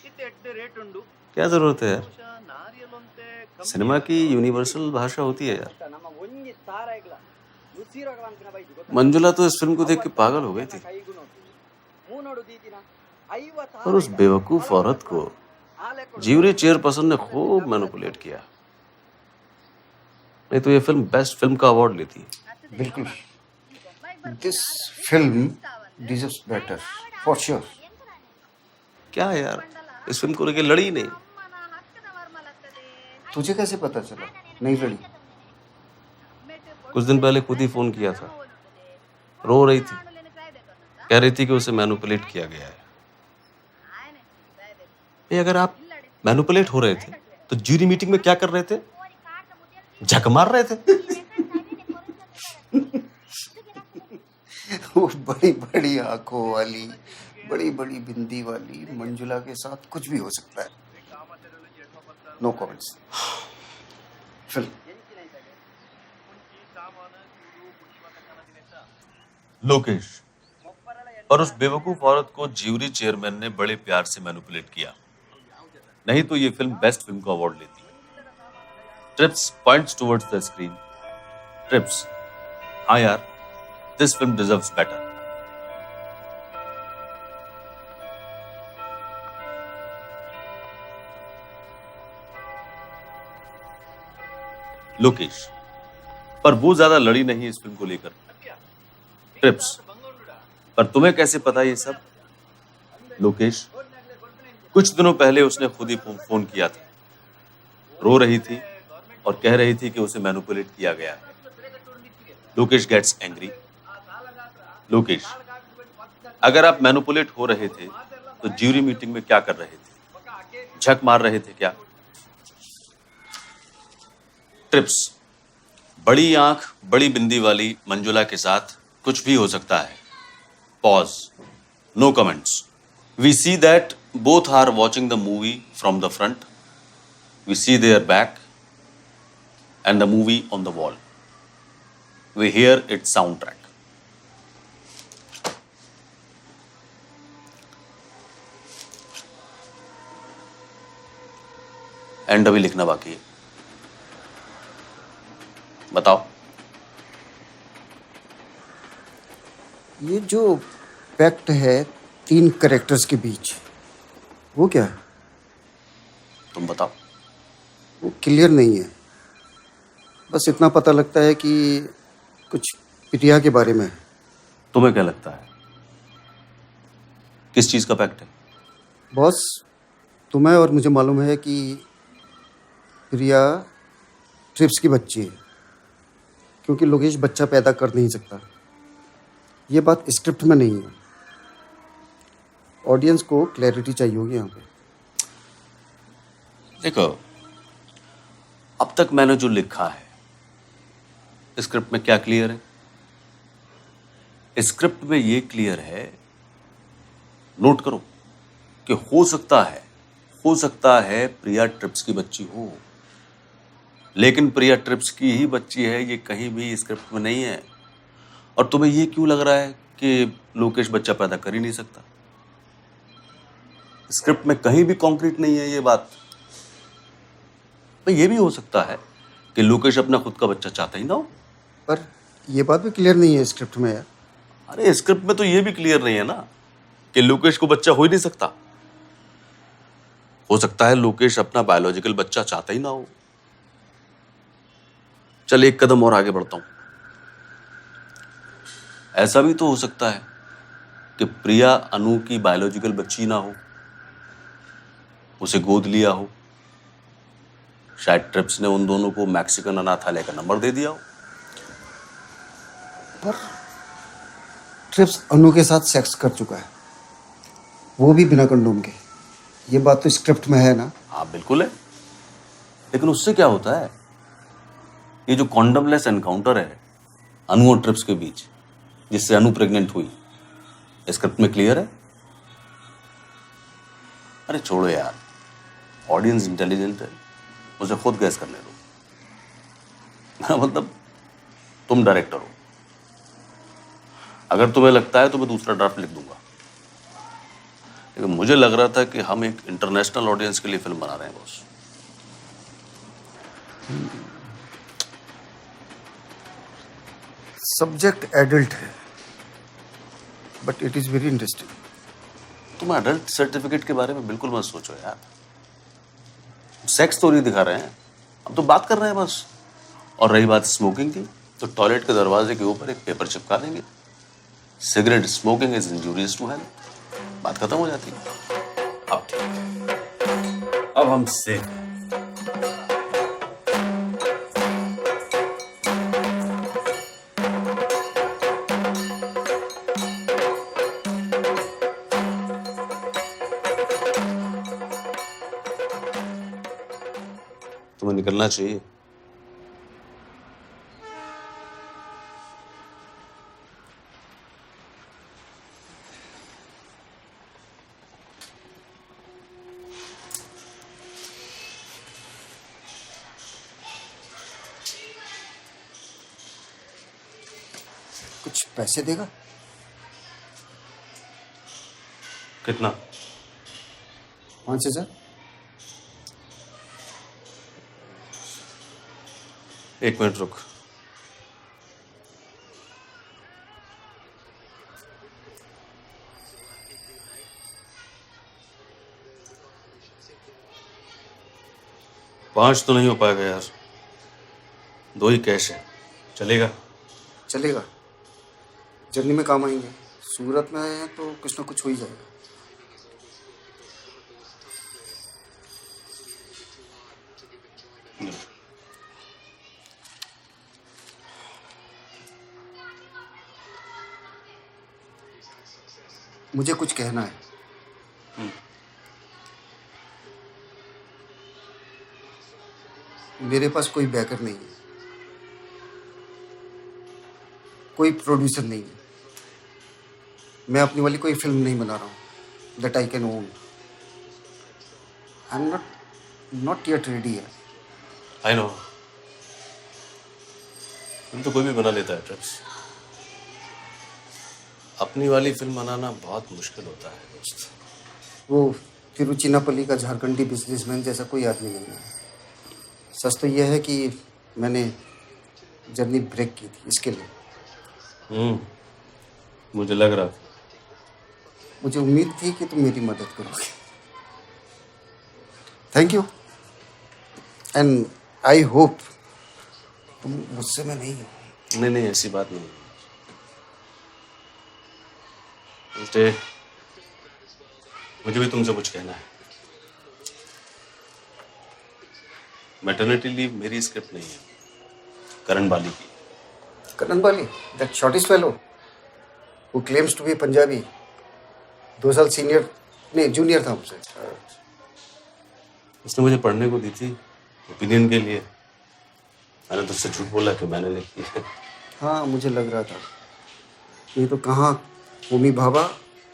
इते ಎಡ್ಡೆ ರೇಟ್ ಉಂಡು क्या जरूरत है यार, ನಾರಿಯಲ್ ಅಂತೆ सिनेमा की यूनिवर्सल भाषा होती है यार. ನಮ್ಮ ಒಂಜಿ ತಾರಾಯ್ಗ್ಲ ನುಸಿರೋಗ ಅಂತಿನ ಬೈದಿ ಗೊತ್ತಾ मंजुला तो इस फिल्म को देख के पागल हो गई थी. ಕೈಗು ನೋಡು ಮೂನೋಡು ದೀತಿನ 50 और उस बेवकूफ औरत को ज्यूरी चेयरपर्सन ने खूब मैनिपुलेट किया. नहीं तो ये फिल्म बेस्ट फिल्म का अवार्ड लेती. बिल्कुल this film deserves better for sure क्या यार, इस फिल्म को लेके लड़ी ही नहीं. तुझे कैसे पता चला नहीं लड़ी कुछ दिन पहले खुद ही फोन किया था. रो रही थी, कह रही थी कि उसे मैनिपुलेट किया गया है. ये अगर आप मैनिपुलेट हो रहे थे तो ज्यूरी मीटिंग में क्या कर रहे थे? झक मार रहे थे. वो बड़ी बड़ी आंखों वाली बड़ी बड़ी बिंदी वाली मंजुला के साथ कुछ भी हो सकता है. No comments. फिल्म लोकेश और उस बेवकूफ औरत को ज्यूरी चेयरमैन ने बड़े प्यार से मैनिपुलेट किया, नहीं तो ये फिल्म बेस्ट फिल्म का अवार्ड लेती. Trips points towards the screen. Trips, हाँ यार, this film deserves better. Lokesh, पर वो ज्यादा लड़ी नहीं इस फिल्म को लेकर. ट्रिप्स, पर तुम्हें कैसे पता ये सब? लोकेश, कुछ दिनों पहले उसने खुद ही फोन किया था. रो रही थी और कह रही थी कि उसे मैनिपुलेट किया गया है. Lokesh gets angry. लोकेश, अगर आप मैनिपुलेट हो रहे थे तो ज्यूरी मीटिंग में क्या कर रहे थे? झक मार रहे थे क्या? ट्रिप्स, बड़ी आंख बड़ी बिंदी वाली मंजुला के साथ कुछ भी हो सकता है. Pause. No comments. We see that both are watching the movie from the front. We see their back and the movie on the wall. We hear its soundtrack. And अभी लिखना बाकी है. बताओ. ये जो पैक्ट है 3 कैरेक्टर्स के बीच वो क्या है तुम बताओ. वो क्लियर नहीं है. बस इतना पता लगता है कि कुछ प्रिया के बारे में है। तुम्हें क्या लगता है किस चीज का पैक्ट है? बॉस, तुम्हें और मुझे मालूम है कि प्रिया ट्रिप्स की बच्ची है, क्योंकि लोकेश बच्चा पैदा कर नहीं सकता। ये बात स्क्रिप्ट में नहीं है। ऑडियंस को क्लैरिटी चाहिए होगी यहाँ पे। देखो, अब तक मैंने जो लिखा है स्क्रिप्ट में क्या क्लियर है? स्क्रिप्ट में ये क्लियर है, नोट करो, कि हो सकता है प्रिया ट्रिप्स की बच्ची हो, लेकिन प्रिया ट्रिप्स की ही बच्ची है ये कहीं भी स्क्रिप्ट में नहीं है। और तुम्हें ये क्यों लग रहा है कि लोकेश बच्चा पैदा कर ही नहीं सकता? स्क्रिप्ट में कहीं भी कॉन्क्रीट नहीं है ये बात। ये भी हो सकता है कि लोकेश अपना खुद का बच्चा चाहता ही ना हो। पर ये बात भी क्लियर नहीं है स्क्रिप्ट में यार। अरे स्क्रिप्ट में तो ये भी क्लियर नहीं है ना कि लोकेश को बच्चा हो ही नहीं सकता। हो सकता है लोकेश अपना बायोलॉजिकल बच्चा चाहता ही ना हो। चल एक कदम और आगे बढ़ता हूं। ऐसा भी तो हो सकता है कि प्रिया अनु की बायोलॉजिकल बच्ची ना हो, उसे गोद लिया हो। शायद ट्रिप्स ने उन दोनों को मैक्सिकन अनाथालय का नंबर दे दिया हो। पर ट्रिप्स अनु के साथ सेक्स कर चुका है, वो भी बिना कंडोम के। ये बात तो स्क्रिप्ट में है ना? हाँ बिल्कुल है, लेकिन उससे क्या होता है? ये जो कॉन्डमलेस एनकाउंटर है अनु और ट्रिप्स के बीच, जिससे अनु प्रेग्नेंट हुई, स्क्रिप्ट में क्लियर है? अरे छोड़ो यार, ऑडियंस इंटेलिजेंट है, उसे खुद गैस करने दो। मतलब तुम डायरेक्टर हो, अगर तुम्हें लगता है तो मैं दूसरा ड्राफ्ट लिख दूंगा, लेकिन मुझे लग रहा था कि हम एक इंटरनेशनल ऑडियंस के लिए फिल्म बना रहे हैं बॉस। सब्जेक्ट एडल्ट है, but it is very interesting. तुम एडल्ट सर्टिफिकेट के बारे में बिल्कुल मत सोचो यार। सेक्स तो नहीं दिखा रहे हैं, हम तो बात कर रहे हैं बस। और रही बात स्मोकिंग की, तो टॉयलेट के दरवाजे के ऊपर एक पेपर चिपका देंगे, cigarette smoking is injurious to health. बात खत्म हो जाती है। अब ठीक है, अब हम सेफ हैं। तुम्हें निकलना चाहिए। कुछ पैसे देगा? कितना? 5,000। एक मिनट रुक। पांच तो नहीं हो पाएगा यार, 2 ही कैश है, चलेगा? चलेगा, जर्नी में काम आएंगे। सूरत में आए हैं तो कुछ ना कुछ हो ही जाएगा। मुझे कुछ कहना है। मेरे पास कोई बैकर नहीं है, कोई प्रोड्यूसर नहीं है। मैं अपनी वाली कोई फिल्म नहीं बना रहा हूँ that I can own. I am not yet ready है। आई नो, फिल्म तो कोई भी बना लेता है ट्रिप्स। अपनी वाली फिल्म बनाना बहुत मुश्किल होता है दोस्त। वो तिरुचिनापल्ली का झारखंडी बिजनेसमैन जैसा कोई आदमी नहीं है। सच तो यह है कि मैंने जर्नी ब्रेक की थी इसके लिए। मुझे लग रहा था। मुझे उम्मीद थी कि तुम मेरी मदद करोगे। Thank you, and I hope तुम मुझसे में नहीं हो। नहीं नहीं, ऐसी बात नहीं। उल्टे मुझे भी तुमसे कुछ कहना है। मैटरनिटी लीव मेरी स्क्रिप्ट नहीं है, करण बाली की। Karan Bali, that shortest fellow who claims to be Punjabi, 2 साल सीनियर नहीं जूनियर था हमसे। उसने मुझे पढ़ने को दी थी ओपिनियन के लिए। मैंने तुझसे झूठ बोला कि मैंने लिखी है। हाँ मुझे लग रहा था। ये तो कहाँ होमी भाभा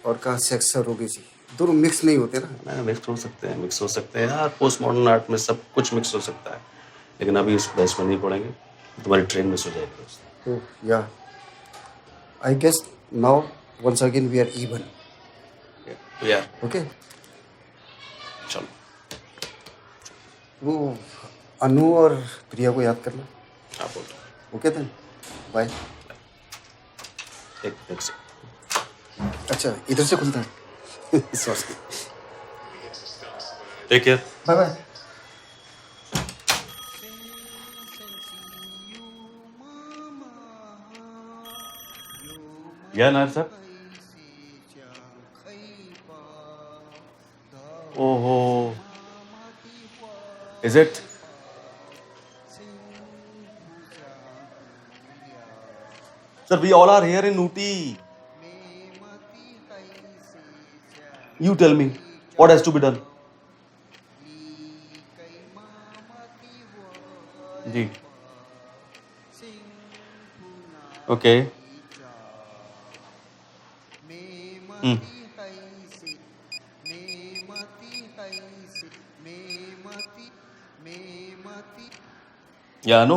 और कहाँ सेक्स सरोगे जी, दोनों मिक्स नहीं होते ना। ना मिक्स हो सकते हैं, मिक्स हो सकते हैं यार। पोस्ट मॉडर्न आर्ट में सब कुछ मिक्स हो सकता है, लेकिन अभी इस बहस में नहीं पड़ेंगे, तुम्हारी ट्रेन मिस हो जाएगी। Oh, yeah. I guess now once again we are even. यार Okay? चलो। वो अनु और प्रिया को याद करना। आप बोल रहे ओके देन, बाय। एक से। अच्छा इधर से खुलता है। Sorry. Take care. Bye bye. Yeah Nair साहब। ओहो, is it? Sir, we all are here in Ooty. You tell me, what has to be done? जी. Okay. या अनु,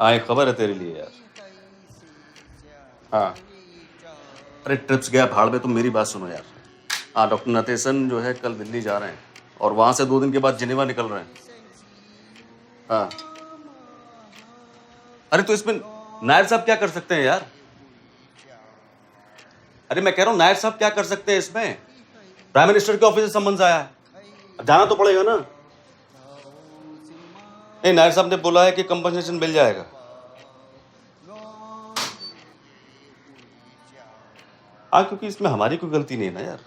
हाँ एक खबर है तेरे लिए यार। हाँ, अरे ट्रिप्स गया भाड़ में, तुम मेरी बात सुनो यार। हाँ, डॉक्टर नतेशन जो है कल दिल्ली जा रहे हैं और वहां से 2 दिन के बाद जिनेवा निकल रहे हैं। हाँ, अरे तो इसमें नायर साहब क्या कर सकते हैं यार? अरे मैं कह रहा हूँ नायर साहब क्या कर सकते हैं इसमें? प्राइम मिनिस्टर के ऑफिस से समन्स आया है, अब जाना तो पड़ेगा ना। नहीं, नायर साहब ने बोला है कि कंपनसेशन मिल जाएगा। हाँ, क्योंकि इसमें हमारी कोई गलती नहीं है ना यार।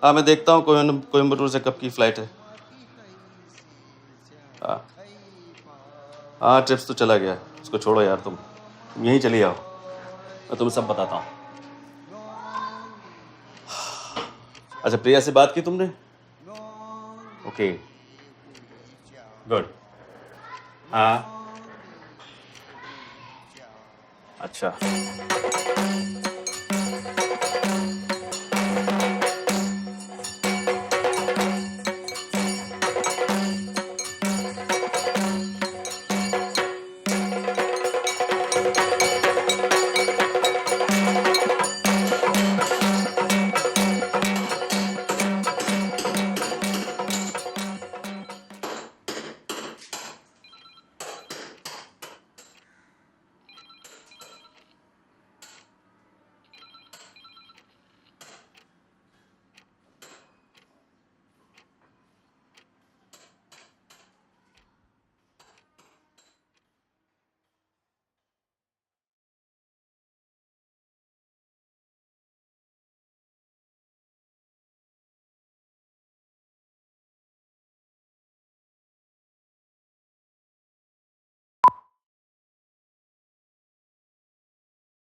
हाँ, मैं देखता हूँ कोयम्बटूर से कब की फ्लाइट है। हाँ हाँ, ट्रिप्स तो चला गया, उसको छोड़ो यार। तुम यहीं चली आओ, मैं तुम्हें सब बताता हूँ। अच्छा, प्रिया से बात की तुमने? Okay, good. हाँ, अच्छा।